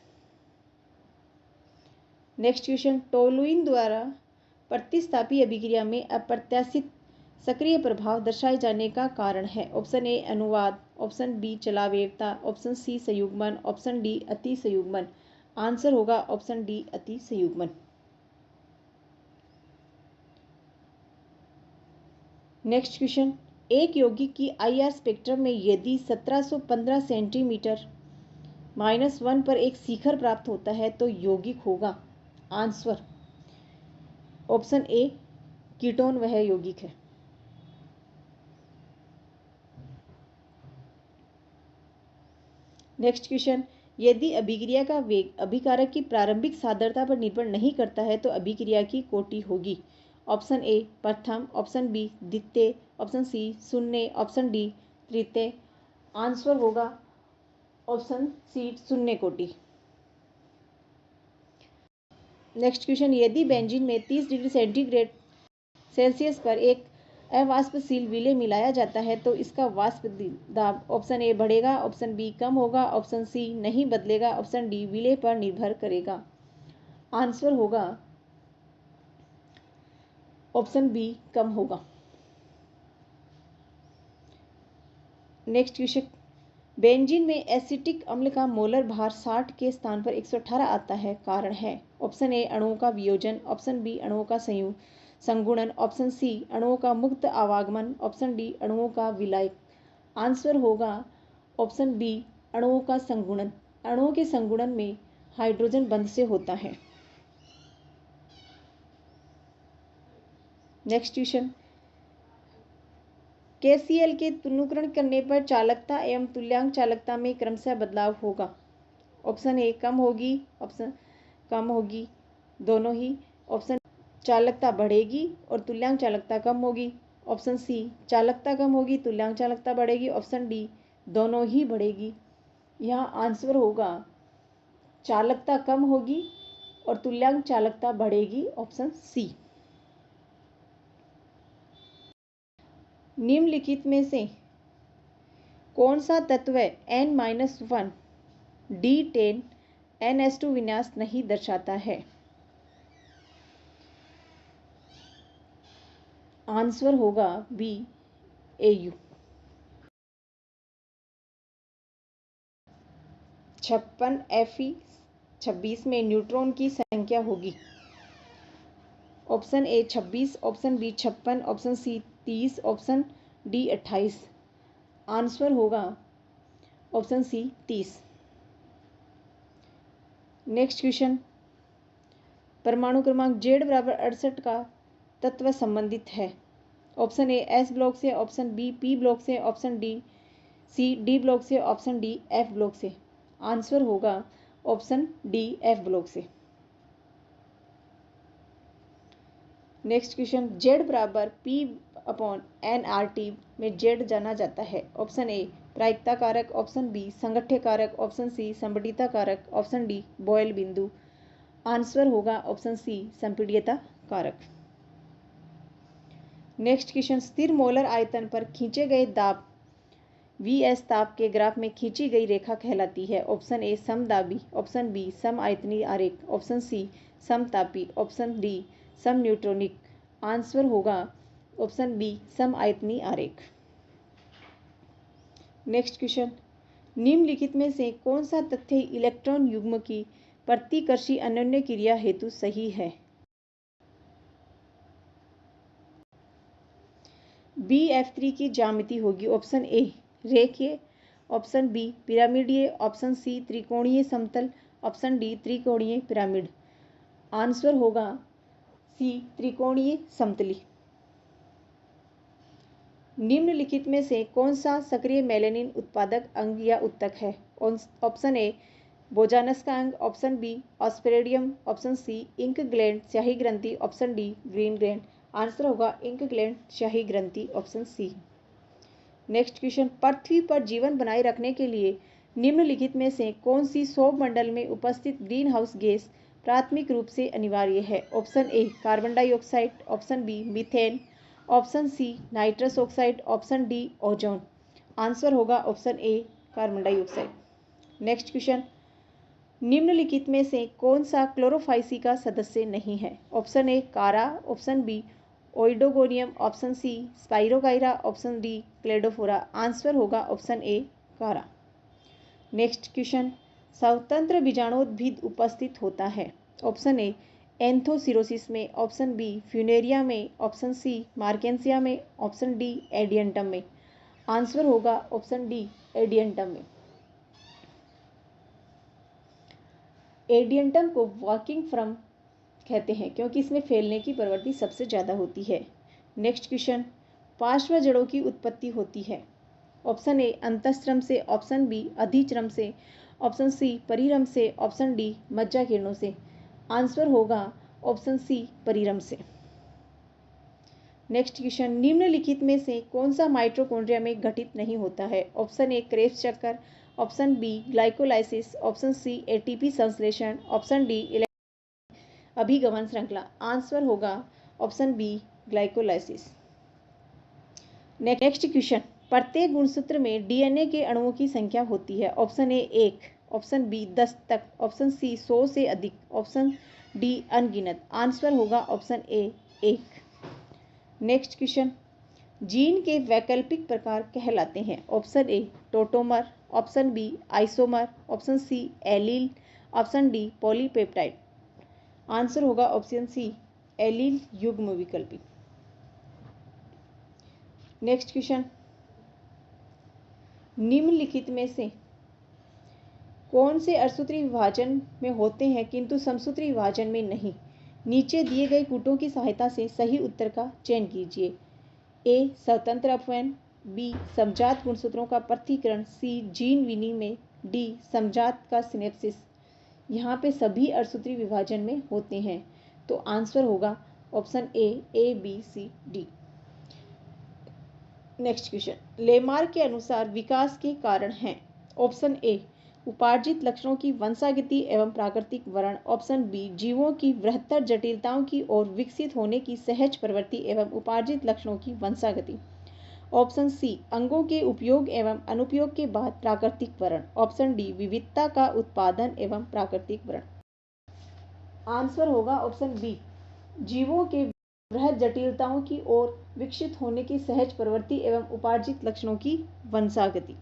Next question, toluene द्वारा प्रतिस्थापी अभिक्रिया में अप्रत्याशित सक्रिय प्रभाव दर्शाए जाने का कारण है? ऑप्शन ए अनुवाद, ऑप्शन बी चलावेयता, ऑप्शन सी संयुग्मन, ऑप्शन डी अति संयुग्मन। आंसर होगा ऑप्शन डी अति संयुग्मन। नेक्स्ट क्वेश्चन, एक यौगिक की IR स्पेक्ट्रम में यदि 1715 सेंटीमीटर -1 पर एक शिखर प्राप्त होता है तो यौगिक होगा? आंसर ऑप्शन ए कीटोन वह यौगिक है। नेक्स्ट क्वेश्चन, यदि अभिक्रिया का वेग अभिकारक की प्रारंभिक सांद्रता पर निर्भर नहीं करता है तो अभिक्रिया की कोटि होगी? ऑप्शन ए प्रथम, ऑप्शन बी द्वितीय, ऑप्शन सी शून्य, ऑप्शन डी तृतीय। आंसर होगा ऑप्शन सी शून्य कोटि। नेक्स्ट क्वेश्चन, यदि बेंजीन में 30 डिग्री सेंटीग्रेड सेल्सियस पर एक अवाष्पशील विलेय मिलाया जाता है तो इसका वाष्प दाब ऑप्शन ए बढ़ेगा, ऑप्शन बी कम होगा, ऑप्शन सी नहीं बदलेगा, ऑप्शन डी विलेय पर निर्भर करेगा। आंसर होगा ऑप्शन बी कम होगा। नेक्स्ट क्वेश्चन, बेंजीन में एसिटिक अम्ल का मोलर भार 60 के स्थान पर 118 आता है, कारण है ऑप्शन ए अणुओं का वियोजन, ऑप्शन बी अणुओं का संगुणन, ऑप्शन सी अणुओं का मुक्त आवागमन, ऑप्शन डी अणुओं का विलय। आंसर होगा ऑप्शन बी अणुओं का संगुणन। अणुओं के संगुणन में हाइड्रोजन बंध से होता है। नेक्स्ट क्वेश्चन, KCl के तुलनीकरण करने पर चालकता एवं तुल्यांक चालकता में क्रमशः बदलाव होगा। ऑप्शन ए कम होगी, ऑप्शन कम होगी, दोनों ही, ऑप्शन चालकता बढ़ेगी और तुल्यांक चालकता कम होगी, ऑप्शन सी चालकता कम होगी तुल्यांक चालकता बढ़ेगी, ऑप्शन डी दोनों ही बढ़ेगी। यहाँ आंसर होगा चालकता कम होगी और तुल्यांक चालकता बढ़ेगी, ऑप्शन सी। निम्नलिखित में से कौन सा तत्व N-1 D10 NH2 विन्यास नहीं दर्शाता है? आंसर होगा बी Au। 56 Fe 26 में न्यूट्रॉन की संख्या होगी। Option A 26, option B 56, option C 30, option D 28। Answer होगा ऑप्शन सी 30। नेक्स्ट क्वेश्चन, परमाणु क्रमांक Z बराबर 68 का तत्व संबंधित है। ऑप्शन ए S ब्लॉक से, ऑप्शन बी P ब्लॉक से, option D C D block से, ऑप्शन डी F ब्लॉक से। आंसर होगा ऑप्शन डी F ब्लॉक से। नेक्स्ट क्वेश्चन, Z बराबर P/NRT में Z जाना जाता है। ऑप्शन ए प्रायिकता कारक, ऑप्शन बी संगठ्य कारक, ऑप्शन सी संपीड्यता कारक, ऑप्शन डी बॉयल बिंदु। आंसर होगा ऑप्शन सी संपीड्यता कारक। नेक्स्ट क्वेश्चन, स्थिर मोलर आयतन पर खींचे गए दाब Vs ताप के ग्राफ में खींची गई रेखा कहलाती है। ऑप्शन ए समदाबी, ऑप्शन बी सम आयतनीय आरेख, ऑप्शन सी समतापी, ऑप्शन डी सम न्यूट्रॉनिक। आंसर होगा ऑप्शन बी सम आयतनीय आरेख। नेक्स्ट क्वेश्चन, निम्नलिखित में से कौन सा तथ्य इलेक्ट्रॉन युग्म की प्रतिकर्षी अन्योन्य क्रिया हेतु सही है? Bf3 की ज्यामिति होगी ऑप्शन ए रेखीय, ऑप्शन बी पिरामिडीय, ऑप्शन सी त्रिकोणीय समतल, ऑप्शन डी त्रिकोणीय पिरामिड। आंसर होगा सी त्रिकोणीय समतली। निम्नलिखित में से कौन सा सक्रिय मेलानिन उत्पादक अंग या उत्तक है? ऑप्शन ए बोजानस का अंग, option B osphradium, option C ink gland स्याही ग्रंथि, option D green gland. Answer होगा इंक ग्लैंड स्याही ग्रंथि, ऑप्शन सी। नेक्स्ट क्वेश्चन, पृथ्वी पर जीवन बनाए रखने के लिए निम्नलिखित में से कौन सी सौरमंडल में उपस्थित ग्रीन हाउस गैस प्राथमिक रूप से अनिवार्य है? Option A carbon dioxide, option B methane, option C nitrous oxide, option D ozone. Answer होगा option A carbon dioxide. Next question, निम्नलिखित में से कौन सा क्लोरोफाइसी का सदस्य नहीं है? Option A Chara, option B Oedogonium, option C Spirogyra, option D Cladophora. Answer होगा option A Chara. Next question, स्वतंत्र बीजाणुद्भिद उपस्थित होता है। ऑप्शन ए एंथोसिरोसिस में, ऑप्शन बी फ्यूनेरिया में, ऑप्शन सी मार्केंसिया में, ऑप्शन डी एडियंटम में। आंसर होगा ऑप्शन डी एडियंटम में। एडियंटम को वॉकिंग फ्रम कहते हैं क्योंकि इसमें फैलने की प्रवृत्ति सबसे ज़्यादा होती है। नेक्स्ट क्वेश्चन, पार्श्व जड़ों की उत्पत्ति होती है। ऑप्शन ए अंतःस्त्रम से, ऑप्शन बी अधिचरम से, ऑप्शन सी परिरम से, ऑप्शन डी मज्जा किरणों से। आंसर होगा ऑप्शन सी परिरम से। नेक्स्ट क्वेश्चन, निम्नलिखित में से कौन सा माइटोकॉन्ड्रिया में घटित नहीं होता है? ऑप्शन ए क्रेब्स चक्कर, option B glycolysis, option C ATP संश्लेषण, ऑप्शन डी अभिगमन श्रृंखला। आंसर होगा option B glycolysis. Next question, प्रत्येक गुणसूत्र में डीएनए के अणुओं की संख्या होती है? ऑप्शन ए 1, ऑप्शन बी 10 तक, ऑप्शन सी 100 से अधिक, ऑप्शन डी अनगिनत। आंसर होगा ऑप्शन ए 1। नेक्स्ट क्वेश्चन, जीन के वैकल्पिक प्रकार कहलाते हैं? Option A tautomer, option B isomer, option C allele, option D polypeptide. Answer होगा ऑप्शन सी एलील युग्म विकल्पी। नेक्स्ट क्वेश्चन, निम्नलिखित में से कौन से असूत्री विभाजन में होते हैं किंतु समसूत्री विभाजन में नहीं? नीचे दिए गए कूटों की सहायता से सही उत्तर का चयन कीजिए। ए स्वतंत्र अपवयन, बी समजात गुणसूत्रों का पृथक्करण, सी जीन विनिमय, डी समजात का सिनेप्सिस। यहाँ पे सभी असूत्री विभाजन में होते हैं, तो आंसर होगा option A B C D. Next question, Lamarck के अनुसार विकास के कारण हैं? ऑप्शन ए उपार्जित लक्षणों की वंशागति एवं प्राकृतिक वर्ण, ऑप्शन बी जीवों की बृहत्तर जटिलताओं की ओर विकसित होने की सहज प्रवृत्ति एवं उपार्जित लक्षणों की वंशागति, ऑप्शन सी अंगों के उपयोग एवं अनुपयोग के बाद प्राकृतिक वर्ण, ऑप्शन डी विविधता का उत्पादन एवं प्राकृतिक वर्ण। आंसर होगा ऑप्शन बी जीवों के बृहद जटिलताओं की ओर विकसित होने की सहज प्रवृत्ति एवं उपार्जित लक्षणों की वंशागति।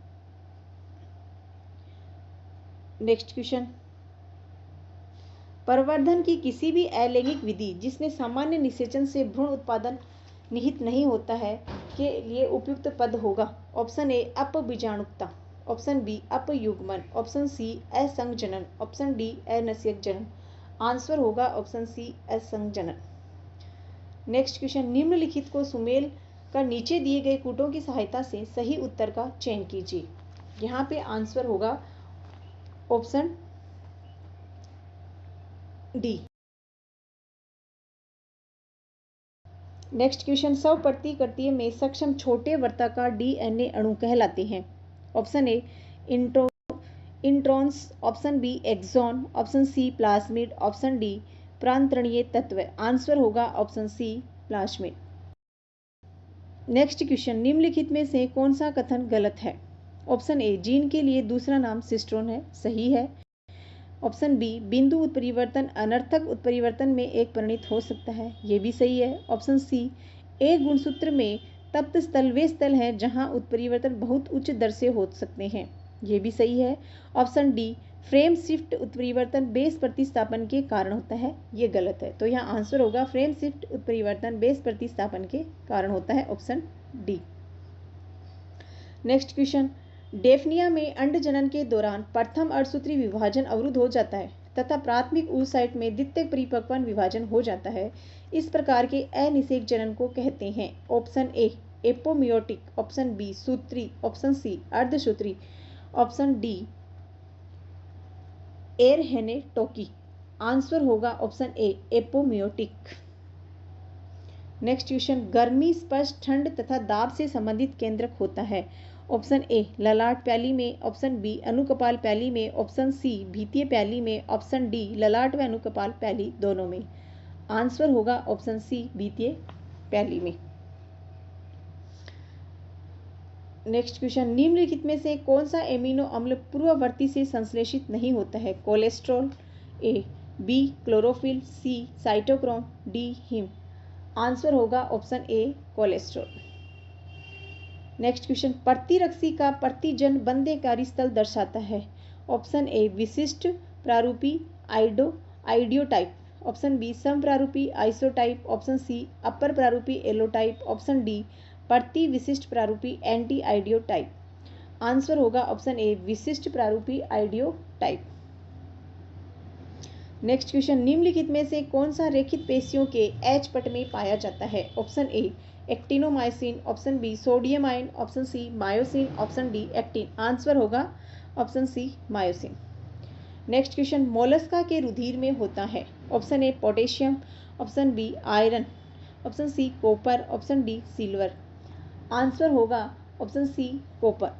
नेक्स्ट क्वेश्चन, प्रवर्धन की किसी भी अलैंगिक विधि जिसमें सामान्य निषेचन से भ्रूण उत्पादन निहित नहीं होता है के लिए उपयुक्त पद होगा? ऑप्शन ए अपबीजाणुकता, ऑप्शन बी अपयुग्मन, ऑप्शन सी असंजनन, ऑप्शन डी अनस्यक जनन। आंसर होगा ऑप्शन सी असंजनन। नेक्स्ट क्वेश्चन, निम्नलिखित को सुमेल कर नीचे दिए गए कूटों की सहायता से सही उत्तर का चयन कीजिए। यहाँ पे आंसर होगा ऑप्शन डी। नेक्स्ट क्वेश्चन, स्व प्रतिकृति में सक्षम छोटे वर्ताकार डीएनए अणु कहलाते हैं? Option A introns, option B exon, option C plasmid, option D प्रांतरणीय तत्व। आंसर होगा option C plasmid. Next question, निम्नलिखित में से कौन सा कथन गलत है? ऑप्शन ए जीन के लिए दूसरा नाम सिस्ट्रोन है, सही है। ऑप्शन बी बिंदु उत्परिवर्तन अनर्थक उत्परिवर्तन में एक परिणत हो सकता है, ये भी सही है। ऑप्शन सी एक गुणसूत्र में तप्त स्थल वे स्थल हैं जहां उत्परिवर्तन बहुत उच्च दर से हो सकते हैं, ये भी सही है। ऑप्शन डी फ्रेम शिफ्ट उत्परिवर्तन बेस प्रतिस्थापन के कारण होता है, ये गलत है। तो यहाँ आंसर होगा फ्रेम शिफ्ट उत्परिवर्तन बेस प्रतिस्थापन के कारण होता है, option D. Next question, Daphnia में अंडजनन के दौरान प्रथम अर्धसूत्री विभाजन अवरुद्ध हो जाता है तथा प्राथमिक oocyte में द्वितीयक परिपक्वन विभाजन हो जाता है। इस प्रकार के अनिषेक जनन को कहते हैं? Option A apomeiotic, option B सूत्री, ऑप्शन सी अर्धसूत्री, ऑप्शन डी एरहेनेटोकी। आंसर होगा option A apomeiotic. Next question, गर्मी स्पष्ट ठंड तथा दाब से संबंधित केंद्रक होता है? ऑप्शन ए ललाट प्याली में, ऑप्शन बी अनुकपाल प्याली में, ऑप्शन सी भीतीय प्याली में, ऑप्शन डी ललाट व अनुकपाल प्याली दोनों में। आंसर होगा ऑप्शन सी भीतीय प्याली में। नेक्स्ट क्वेश्चन, निम्नलिखित में से कौन सा एमिनो अम्ल पूर्ववर्ती से संश्लेषित नहीं होता है? Cholesterol, A, B chlorophyll, C cytochrome, D haem. Answer होगा option A cholesterol. Next question, प्रतिरक्षी का प्रतिजन बंधेकारी स्थल दर्शाता है? ऑप्शन ए विशिष्ट प्रारूपी आइडियोटाइप, ऑप्शन बी समप्रारूपी आइसोटाइप, ऑप्शन सी अपर प्रारूपी एलोटाइप, ऑप्शन डी प्रति विशिष्ट प्रारूपी एंटी आइडियोटाइप। आंसर होगा ऑप्शन ए विशिष्ट प्रारूपी आइडियोटाइप। नेक्स्ट क्वेश्चन, निम्नलिखित में से कौन सा रेखित पेशियों के एच पट में पाया जाता है? Option A actinomycin, option B sodium ion, option C myosin, option D actin. Answer होगा option C myosin. Next question, Mollusca के रुधिर में होता है? Option A potassium, option B iron, option C copper, option D silver. Answer होगा option C copper.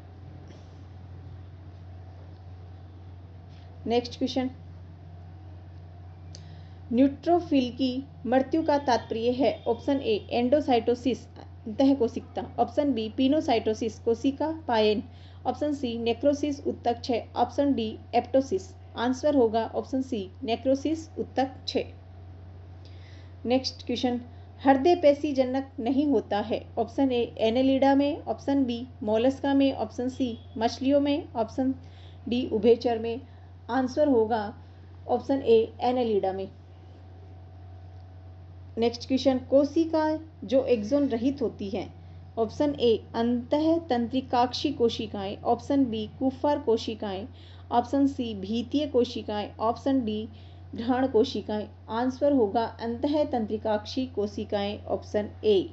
Next question, neutrophil की मृत्यु का तात्पर्य है। ऑप्शन ए एंडोसाइटोसिस अंतः कोशिकता, ऑप्शन बी पिनोसाइटोसिस कोशिका पायन, ऑप्शन सी नेक्रोसिस ऊतक क्षय, ऑप्शन डी एप्टोसिस। आंसर होगा ऑप्शन सी नेक्रोसिस ऊतक क्षय। नेक्स्ट क्वेश्चन, हृदय पेशी जनक नहीं होता है। ऑप्शन ए एनेलिडा में, ऑप्शन बी मोलस्का में, ऑप्शन सी मछलियों में, ऑप्शन डी उभयचर में। आंसर होगा ऑप्शन ए एनेलिडा में। नेक्स्ट क्वेश्चन, कोशिका जो एक्सोन रहित होती हैं। ऑप्शन ए अंतः तंत्रिकाक्षी कोशिकाएं, ऑप्शन बी कुफर कोशिकाएं, ऑप्शन सी भीतीय कोशिकाएं, ऑप्शन डी घ्राण कोशिकाएं। आंसर होगा अंतः तंत्रिकाक्षी कोशिकाएं, option A.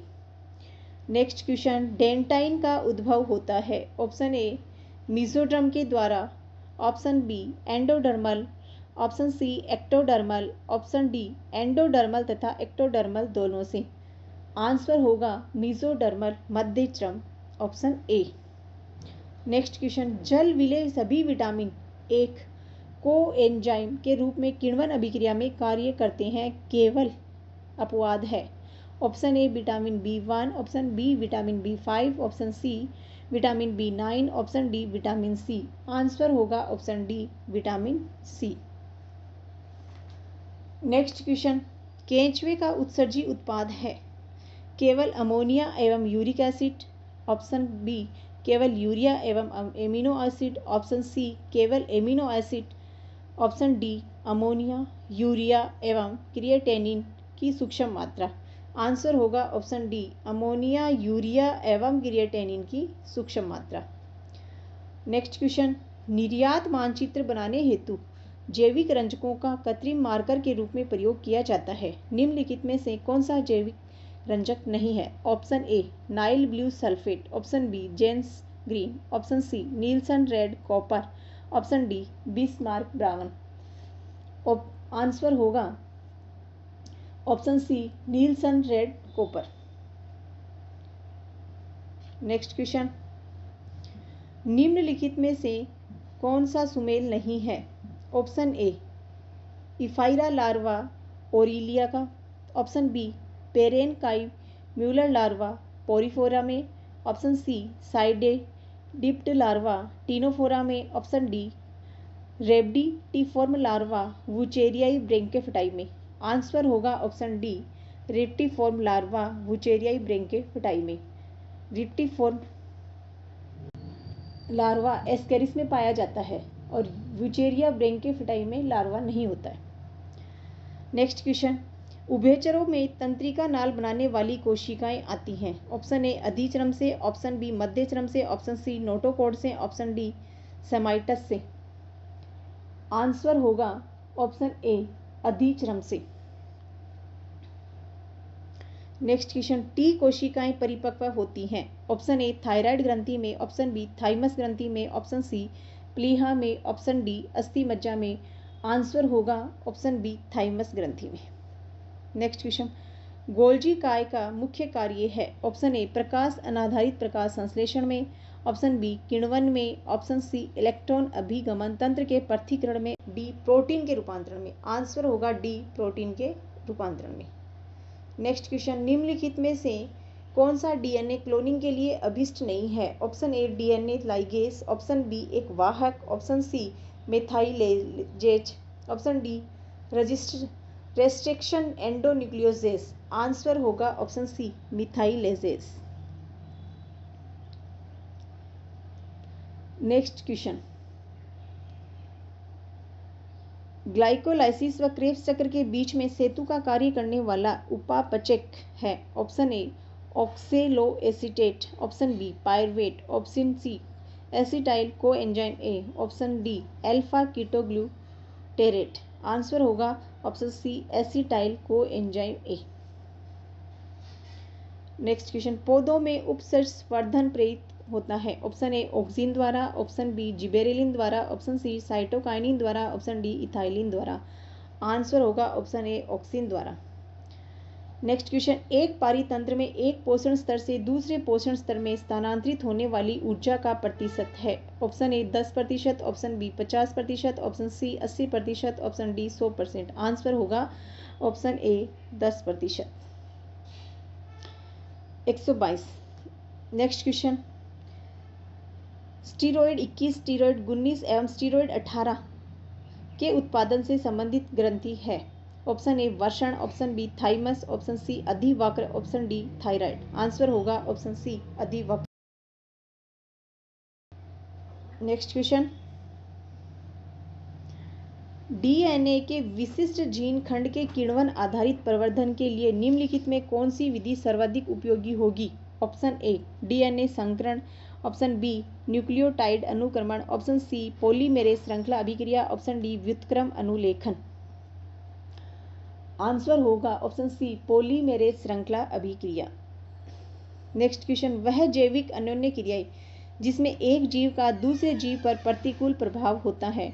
Next question, dentine का उद्भव होता है। ऑप्शन ए मेसोडर्म के द्वारा, option B endodermal, option C ectodermal, option D endodermal तथा एक्टोडर्मल दोनों से। आंसर होगा मेसोडर्मल मध्यचर्म, ऑप्शन ए। नेक्स्ट क्वेश्चन, जल विलेय सभी विटामिन एक कोएंजाइम के रूप में किण्वन अभिक्रिया में कार्य करते हैं, केवल अपवाद है। Option A vitamin B1, option B vitamin B5, option C vitamin B9, option D vitamin C. Answer होगा option D vitamin C. Next question, केंचुए का उत्सर्जी उत्पाद है। केवल अमोनिया एवं यूरिक एसिड, ऑप्शन बी केवल यूरिया एवं एमिनो एसिड, ऑप्शन सी केवल amino acid, option D ammonia, urea एवं क्रिएटिनिन की सूक्ष्म मात्रा। आंसर होगा ऑप्शन डी अमोनिया, यूरिया एवं क्रिएटिनिन की सूक्ष्म मात्रा। नेक्स्ट क्वेश्चन, निर्यात मानचित्र बनाने हेतु जैविक रंजकों का कृत्रिम मार्कर के रूप में प्रयोग किया जाता है। निम्नलिखित में से कौन सा जैविक रंजक नहीं है। Option A Nile blue sulphate, option B Janus green, option C Nielsen red copper, option D Bismarck brown. Answer होगा option C Nielsen red copper. Next question, निम्नलिखित में से कौन सा सुमेल नहीं है। Option A ephyra larva Aurelia का, option B parenchymula larva Porifera में, option C cydippid larva Ctenophora में, option D rhabditiform larva Wuchereria bancrofti में। आंसर होगा option D rhabditiform larva Wuchereria bancrofti में। रेप्टिफॉर्म larva Ascaris में पाया जाता है और वुचेरिया ब्रैंकेफिटाई में लार्वा नहीं होता है। नेक्स्ट क्वेश्चन, उभयचरों में तंत्रिका नाल बनाने वाली कोशिकाएं आती हैं। ऑप्शन ए अधिचर्म से, ऑप्शन बी मध्यचर्म से, ऑप्शन सी नोटोकॉड से, ऑप्शन डी सेमाइटस से। आंसर होगा ऑप्शन ए अधिचर्म से। नेक्स्ट क्वेश्चन, टी कोशिकाएं परिपक्व होती हैं। ऑप्शन ए थायराइड ग्रंथि में, ऑप्शन बी थाइमस ग्रंथि में, ऑप्शन सी प्लीहा में, ऑप्शन डी अस्थि मज्जा में। आंसर होगा ऑप्शन बी थाइमस ग्रंथि में। नेक्स्ट क्वेश्चन, गोल्जी काय का मुख्य कार्य है। ऑप्शन ए प्रकाश अनाधारित प्रकाश संश्लेषण में, ऑप्शन बी किण्वन में, ऑप्शन सी इलेक्ट्रॉन अभिगमन तंत्र के पृथक्करण में, डी प्रोटीन के रूपांतरण में। आंसर होगा डी प्रोटीन के रूपांतरण में। नेक्स्ट क्वेश्चन, निम्नलिखित में से कौन सा डीएनए क्लोनिंग के लिए अभिष्ट नहीं है। Option A DNA ligase, option B एक वाहक, option C methylases, option D restriction endonucleases. Answer होगा option C methylases. Next question, glycolysis व क्रेब्स चक्र के बीच में सेतु का कार्य करने वाला उपापचयक है। Option A oxaloacetate, option B pyruvate, option C acetyl coenzyme A, option D alpha ketoglutarate. Answer होगा option C acetyl coenzyme A. Next question, पौधों में उपसर्जवर्धन प्रेरित होता है। ऑप्शन ए ऑक्सिन द्वारा, ऑप्शन बी जिबेरेलिन द्वारा, ऑप्शन सी साइटोकाइनिन द्वारा, ऑप्शन डी इथाइलिन द्वारा। आंसर होगा ऑप्शन ए ऑक्सिन द्वारा। नेक्स्ट क्वेश्चन, एक पारितंत्र में एक पोषण स्तर से दूसरे पोषण स्तर में स्थानांतरित होने वाली ऊर्जा का प्रतिशत है। Option A 10%, option B 50%, option C 80%, option D 100%। Answer होगा option A 10%। 122। Next question, steroid 21, steroid 19 एवं स्टीरॉयड 18 के उत्पादन से संबंधित ग्रंथि है। ऑप्शन ए वर्षण, option B thymus, option C अधिवक्र, ऑप्शन डी थायराइड। आंसर होगा ऑप्शन सी अधिवक्र। नेक्स्ट क्वेश्चन, डीएनए के विशिष्ट जीन खंड के किण्वन आधारित प्रवर्धन के लिए निम्नलिखित में कौन सी विधि सर्वाधिक उपयोगी होगी। ऑप्शन ए डीएनए संकरण, ऑप्शन बी न्यूक्लियोटाइड अनुक्रमण, ऑप्शन सी पॉलीमेरेज श्रृंखला अभिक्रिया, ऑप्शन डी व्युत्क्रम अनुलेखन। आंसर होगा ऑप्शन सी पॉलीमेरेज श्रृंखला अभिक्रिया। नेक्स्ट क्वेश्चन, वह जैविक अन्योन्य क्रियाएं जिसमें एक जीव का दूसरे जीव पर प्रतिकूल प्रभाव होता है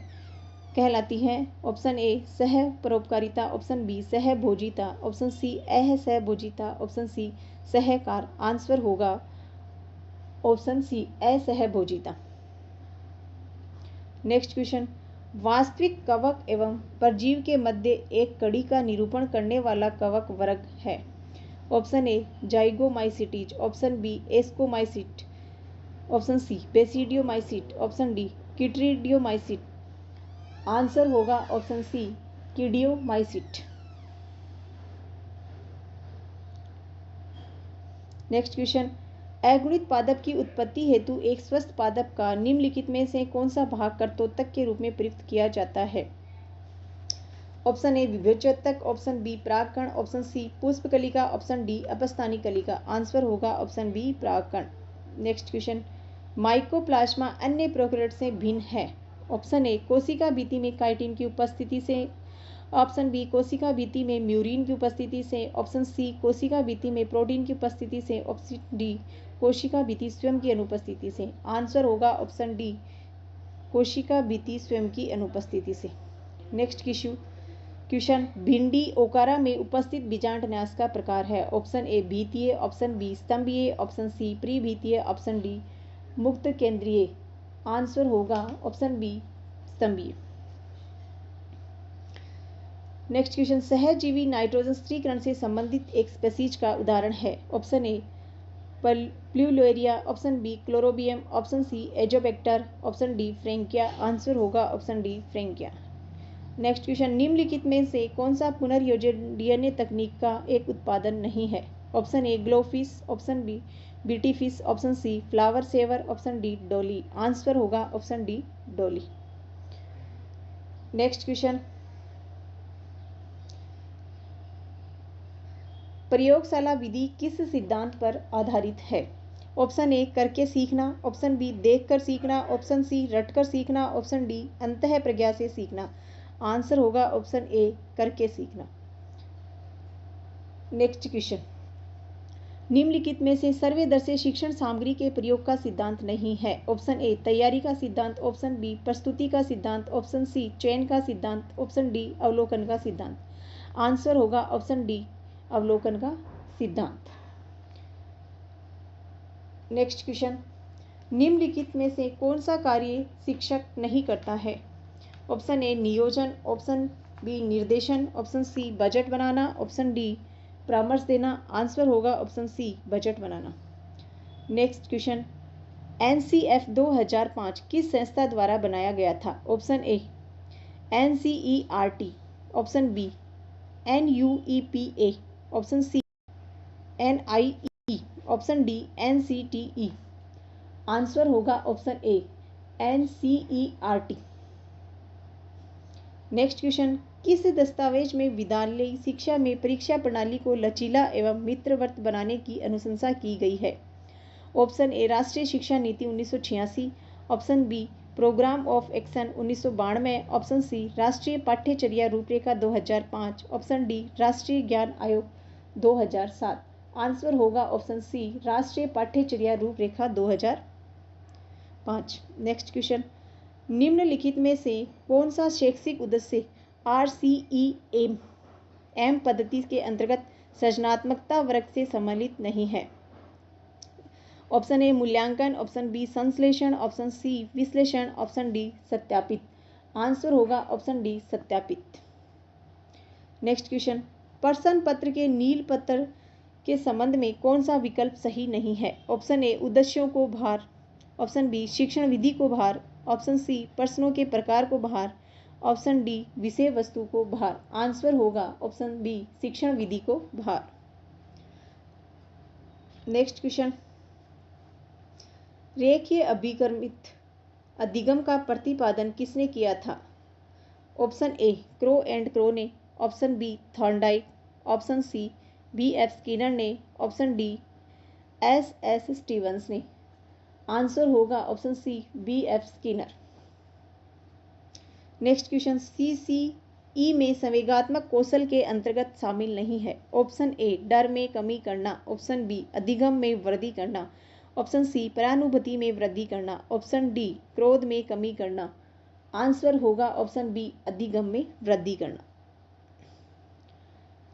कहलाती हैं। ऑप्शन ए सह परोपकारिता, ऑप्शन बी सहभोजिता, ऑप्शन सी असहभोजिता, ऑप्शन सी सहकार। आंसर होगा ऑप्शन सी असहभोजिता। नेक्स्ट क्वेश्चन, वास्तविक कवक एवं परजीव के मध्य एक कड़ी का निरूपण करने वाला कवक वर्ग है। Option A zygomycetes, option B ascomycete, option C basidiomycete, option D chytridiomycete. Answer होगा option C chytridiomycete. Next question, अगुणित पादप की उत्पत्ति हेतु एक स्वस्थ पादप का निम्नलिखित में से कौन सा भाग कर्तोत्तक के रूप में प्रयुक्त किया जाता है। ऑप्शन ए विभेद्योतक, ऑप्शन बी परागकण, ऑप्शन सी पुष्पकलिका, ऑप्शन डी अपस्थानिक कलिका। आंसर होगा ऑप्शन बी परागकण। नेक्स्ट क्वेश्चन, माइकोप्लाज्मा अन्य प्रोकैरियोट से भिन्न है। ऑप्शन ए कोशिका भित्ति में काइटिन की उपस्थिति से, ऑप्शन बी कोशिका भित्ति में म्यूरिन की उपस्थिति से, ऑप्शन सी कोशिका भित्ति में प्रोटीन की उपस्थिति से, ऑप्शन डी कोशिका भित्ति स्वयं की अनुपस्थिति से। आंसर होगा ऑप्शन डी कोशिका भित्ति स्वयं की अनुपस्थिति से। नेक्स्ट क्वेश्चन, भिंडी ओकारा में उपस्थित बीजांडन्यास का प्रकार है। ऑप्शन ए भीतीय, ऑप्शन बी स्तंभीय, ऑप्शन सी प्रीभीतीय, ऑप्शन डी मुक्त केंद्रीय। आंसर होगा ऑप्शन बी स्तंभीय। नेक्स्ट क्वेश्चन, सहजीवी नाइट्रोजन स्थिरीकरण से संबंधित एक स्पीशीज का उदाहरण है। Option A Pueraria, option B Chlorobium, option C Azotobacter, option D Frankia. Answer होगा option D Frankia. Next question, निम्नलिखित में से कौन सा पुनर्योजन डीएनए तकनीक का एक उत्पादन नहीं है। Option A GloFish, option B BT fish, option C flavour saver, option D Dolly. Answer होगा option D Dolly. Next question, प्रयोगशाला विधि किस सिद्धांत पर आधारित है। ऑप्शन ए करके सीखना, ऑप्शन बी देखकर सीखना, ऑप्शन सी रटकर सीखना, ऑप्शन डी अंतः प्रज्ञा से सीखना। आंसर होगा ऑप्शन ए करके सीखना। नेक्स्ट क्वेश्चन, निम्नलिखित में से सर्वदर्शी शिक्षण सामग्री के प्रयोग का सिद्धांत नहीं है। ऑप्शन ए तैयारी का सिद्धांत, ऑप्शन बी प्रस्तुति का सिद्धांत, ऑप्शन सी चयन का सिद्धांत, ऑप्शन डी अवलोकन का सिद्धांत। आंसर होगा ऑप्शन डी अवलोकन का सिद्धांत। नेक्स्ट क्वेश्चन, निम्नलिखित में से कौन सा कार्य शिक्षक नहीं करता है। ऑप्शन ए नियोजन, ऑप्शन बी निर्देशन, ऑप्शन सी बजट बनाना, ऑप्शन डी परामर्श देना। आंसर होगा ऑप्शन सी बजट बनाना। नेक्स्ट क्वेश्चन, एनसीएफ 2005 किस संस्था द्वारा बनाया गया था। Option A NCERT, option B NUEPA, option C NIE, option D NCTE. Answer होगा option A NCERT. Next question, किस दस्तावेज में विद्यालयी शिक्षा में परीक्षा प्रणाली को लचीला एवं मित्रवत बनाने की अनुशंसा की गई है। ऑप्शन ए राष्ट्रीय शिक्षा नीति 1986, option B program of action 1992, option C राष्ट्रीय पाठ्यचर्या रूपरेखा 2005, ऑप्शन डी राष्ट्रीय ज्ञान आयोग 2007। आंसर होगा ऑप्शन सी राष्ट्रीय पाठ्यचर्या रूपरेखा 2005। नेक्स्ट क्वेश्चन, निम्नलिखित में से कौन सा शैक्षिक उद्देश्य RCEM पद्धति के अंतर्गत सृजनात्मकता वर्ग से सम्मिलित नहीं है। ऑप्शन ए मूल्यांकन, ऑप्शन बी संश्लेषण, ऑप्शन सी विश्लेषण, ऑप्शन डी सत्यापित। आंसर होगा ऑप्शन डी सत्यापित। नेक्स्ट क्वेश्चन, प्रश्न पत्र के नील पत्र के संबंध में कौन सा विकल्प सही नहीं है? ऑप्शन ए उद्देश्यों को भार, ऑप्शन बी शिक्षण विधि को भार, ऑप्शन सी प्रश्नों के प्रकार को भार, ऑप्शन डी विषय वस्तु को भार। आंसर होगा ऑप्शन बी शिक्षण विधि को भार। नेक्स्ट क्वेश्चन, रेखीय अभिक्रमित अधिगम का प्रतिपादन किसने किया था? Option A Crow and Crow ने, option B Thorndike, option C B.F. Skinner ने, ऑप्शन डी S.S. स्टीवंस ने। आंसर होगा option C B.F. Skinner. Next question, CCE में संवेगात्मक कौशल के अंतर्गत शामिल नहीं है। ऑप्शन ए डर में कमी करना, ऑप्शन बी अधिगम में वृद्धि करना, ऑप्शन सी परानुभूति में वृद्धि करना, ऑप्शन डी क्रोध में कमी करना। आंसर होगा ऑप्शन बी अधिगम में वृद्धि करना।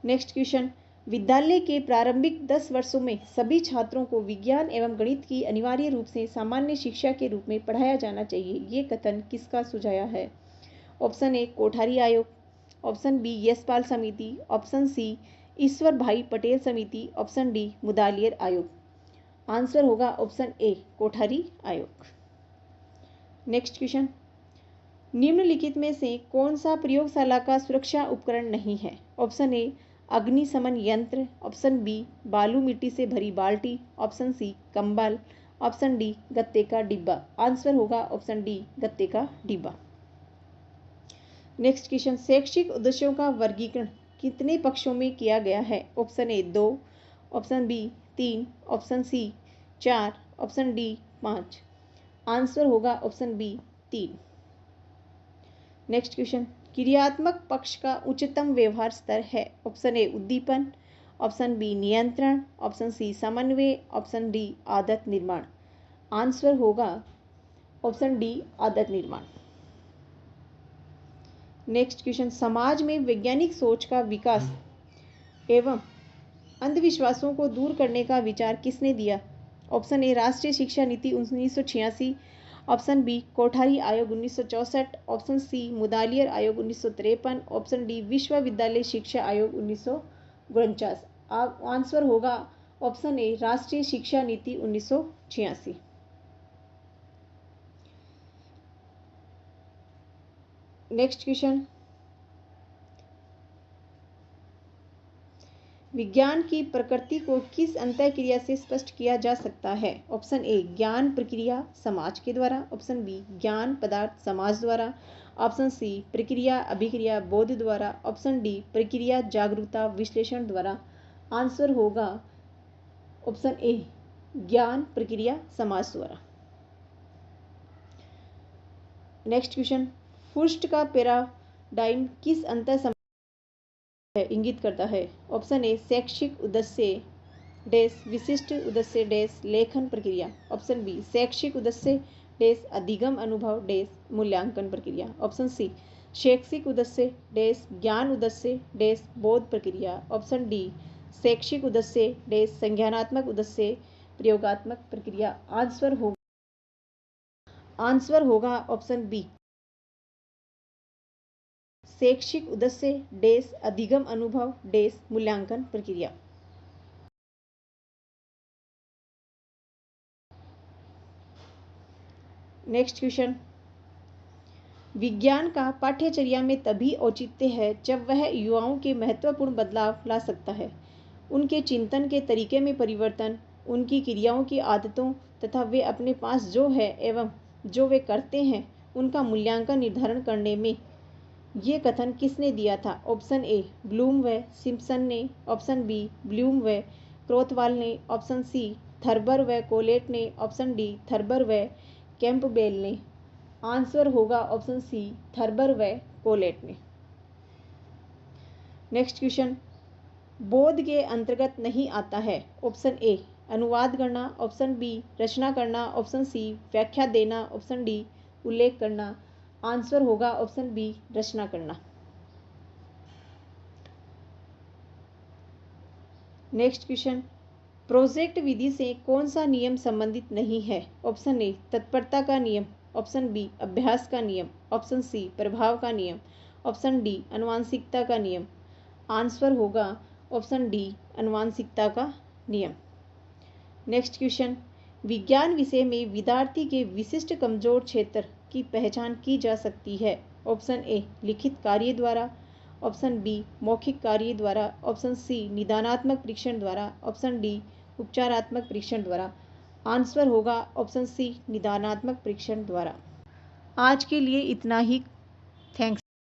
नेक्स्ट क्वेश्चन, विद्यालय के प्रारंभिक 10 वर्षों में सभी छात्रों को विज्ञान एवं गणित की अनिवार्य रूप से सामान्य शिक्षा के रूप में पढ़ाया जाना चाहिए, ये कथन किसका सुझाया है? ऑप्शन ए कोठारी आयोग, ऑप्शन बी यशपाल समिति, ऑप्शन सी ईश्वर भाई पटेल समिति, ऑप्शन डी मुदालियर आयोग। आंसर होगा ऑप्शन ए कोठारी आयोग। नेक्स्ट क्वेश्चन, निम्नलिखित में से कौन सा प्रयोगशाला का सुरक्षा उपकरण नहीं है? ऑप्शन ए अग्निशमन यंत्र, ऑप्शन बी बालू मिट्टी से भरी बाल्टी, ऑप्शन सी कंबल, ऑप्शन डी गत्ते का डिब्बा। आंसर होगा ऑप्शन डी गत्ते का डिब्बा। नेक्स्ट क्वेश्चन, शैक्षिक उद्देश्यों का वर्गीकरण कितने पक्षों में किया गया है? Option A 2, option B 3, option C 4, option D 5। Answer होगा ऑप्शन बी 3। नेक्स्ट क्वेश्चन, क्रियात्मक पक्ष का उच्चतम व्यवहार स्तर है? ऑप्शन ए उद्दीपन, ऑप्शन बी नियंत्रण, ऑप्शन सी समन्वय, ऑप्शन डी आदत निर्माण। आंसर होगा ऑप्शन डी आदत निर्माण। नेक्स्ट क्वेश्चन, समाज में वैज्ञानिक सोच का विकास एवं अंधविश्वासों को दूर करने का विचार किसने दिया? ऑप्शन ए राष्ट्रीय शिक्षा नीति 1986, ऑप्शन बी कोठारी आयोग 1964, ऑप्शन सी मुदालियर आयोग 1953, ऑप्शन डी विश्वविद्यालय शिक्षा आयोग 1949। आंसर होगा ऑप्शन ए राष्ट्रीय शिक्षा नीति 1986। नेक्स्ट क्वेश्चन, विज्ञान की प्रकृति को किस अंतःक्रिया से स्पष्ट किया जा सकता है? ऑप्शन ए ज्ञान प्रक्रिया समाज के द्वारा, ऑप्शन बी ज्ञान पदार्थ समाज द्वारा, ऑप्शन सी प्रक्रिया अभिक्रिया बोध द्वारा, ऑप्शन डी प्रक्रिया जागरूकता विश्लेषण द्वारा। आंसर होगा ऑप्शन ए ज्ञान प्रक्रिया समाज द्वारा। नेक्स्ट क्वेश्चन, फुर्स्ट का पैराडाइम किस अंतर इंगित करता है? ऑप्शन ए शैक्षिक उद्देश्य डैश विशिष्ट उद्देश्य डैश लेखन प्रक्रिया, ऑप्शन बी शैक्षिक उद्देश्य डैश अधिगम अनुभव डैश मूल्यांकन प्रक्रिया, ऑप्शन सी शैक्षिक उद्देश्य डैश ज्ञान उद्देश्य डैश बोध प्रक्रिया, ऑप्शन डी शैक्षिक उद्देश्य डैश संज्ञानात्मक उद्देश्य प्रयोगात्मक प्रक्रिया। आंसर होगा ऑप्शन बी शैक्षिक उद्देश्य डैश अधिगम अनुभव डैश मूल्यांकन प्रक्रिया। नेक्स्ट क्वेश्चन, विज्ञान का पाठ्यचर्या में तभी औचित्य है जब वह युवाओं के महत्वपूर्ण बदलाव ला सकता है। उनके चिंतन के तरीके में परिवर्तन, उनकी क्रियाओं की आदतों तथा वे अपने पास जो है एवं जो वे करते हैं उनका मूल्यांकन निर्धारण करने में। ये कथन किसने दिया था? ऑप्शन ए ब्लूम व सिम्पसन ने, ऑप्शन बी ब्लूम व क्रोथवाल ने, ऑप्शन सी थर्बर व कोलेट ने, ऑप्शन डी थर्बर व कैंपबेल ने। आंसर होगा ऑप्शन सी थर्बर व कोलेट ने। नेक्स्ट क्वेश्चन, बोध के अंतर्गत नहीं आता है? ऑप्शन ए अनुवाद करना, ऑप्शन बी रचना करना, ऑप्शन सी व्याख्या देना, ऑप्शन डी उल्लेख करना। आंसर होगा ऑप्शन बी रचना करना। नेक्स्ट क्वेश्चन, प्रोजेक्ट विधि से कौन सा नियम संबंधित नहीं है? ऑप्शन ए तत्परता का नियम, ऑप्शन बी अभ्यास का नियम, ऑप्शन सी प्रभाव का नियम, ऑप्शन डी आनुवांशिकता का नियम। आंसर होगा ऑप्शन डी आनुवांशिकता का नियम। नेक्स्ट क्वेश्चन, विज्ञान विषय में विद्यार्थी के विशिष्ट कमजोर क्षेत्र की पहचान की जा सकती है? ऑप्शन ए लिखित कार्य द्वारा, ऑप्शन बी मौखिक कार्य द्वारा, ऑप्शन सी निदानात्मक परीक्षण द्वारा, ऑप्शन डी उपचारात्मक परीक्षण द्वारा। आंसर होगा ऑप्शन सी निदानात्मक परीक्षण द्वारा। आज के लिए इतना ही। थैंक्स।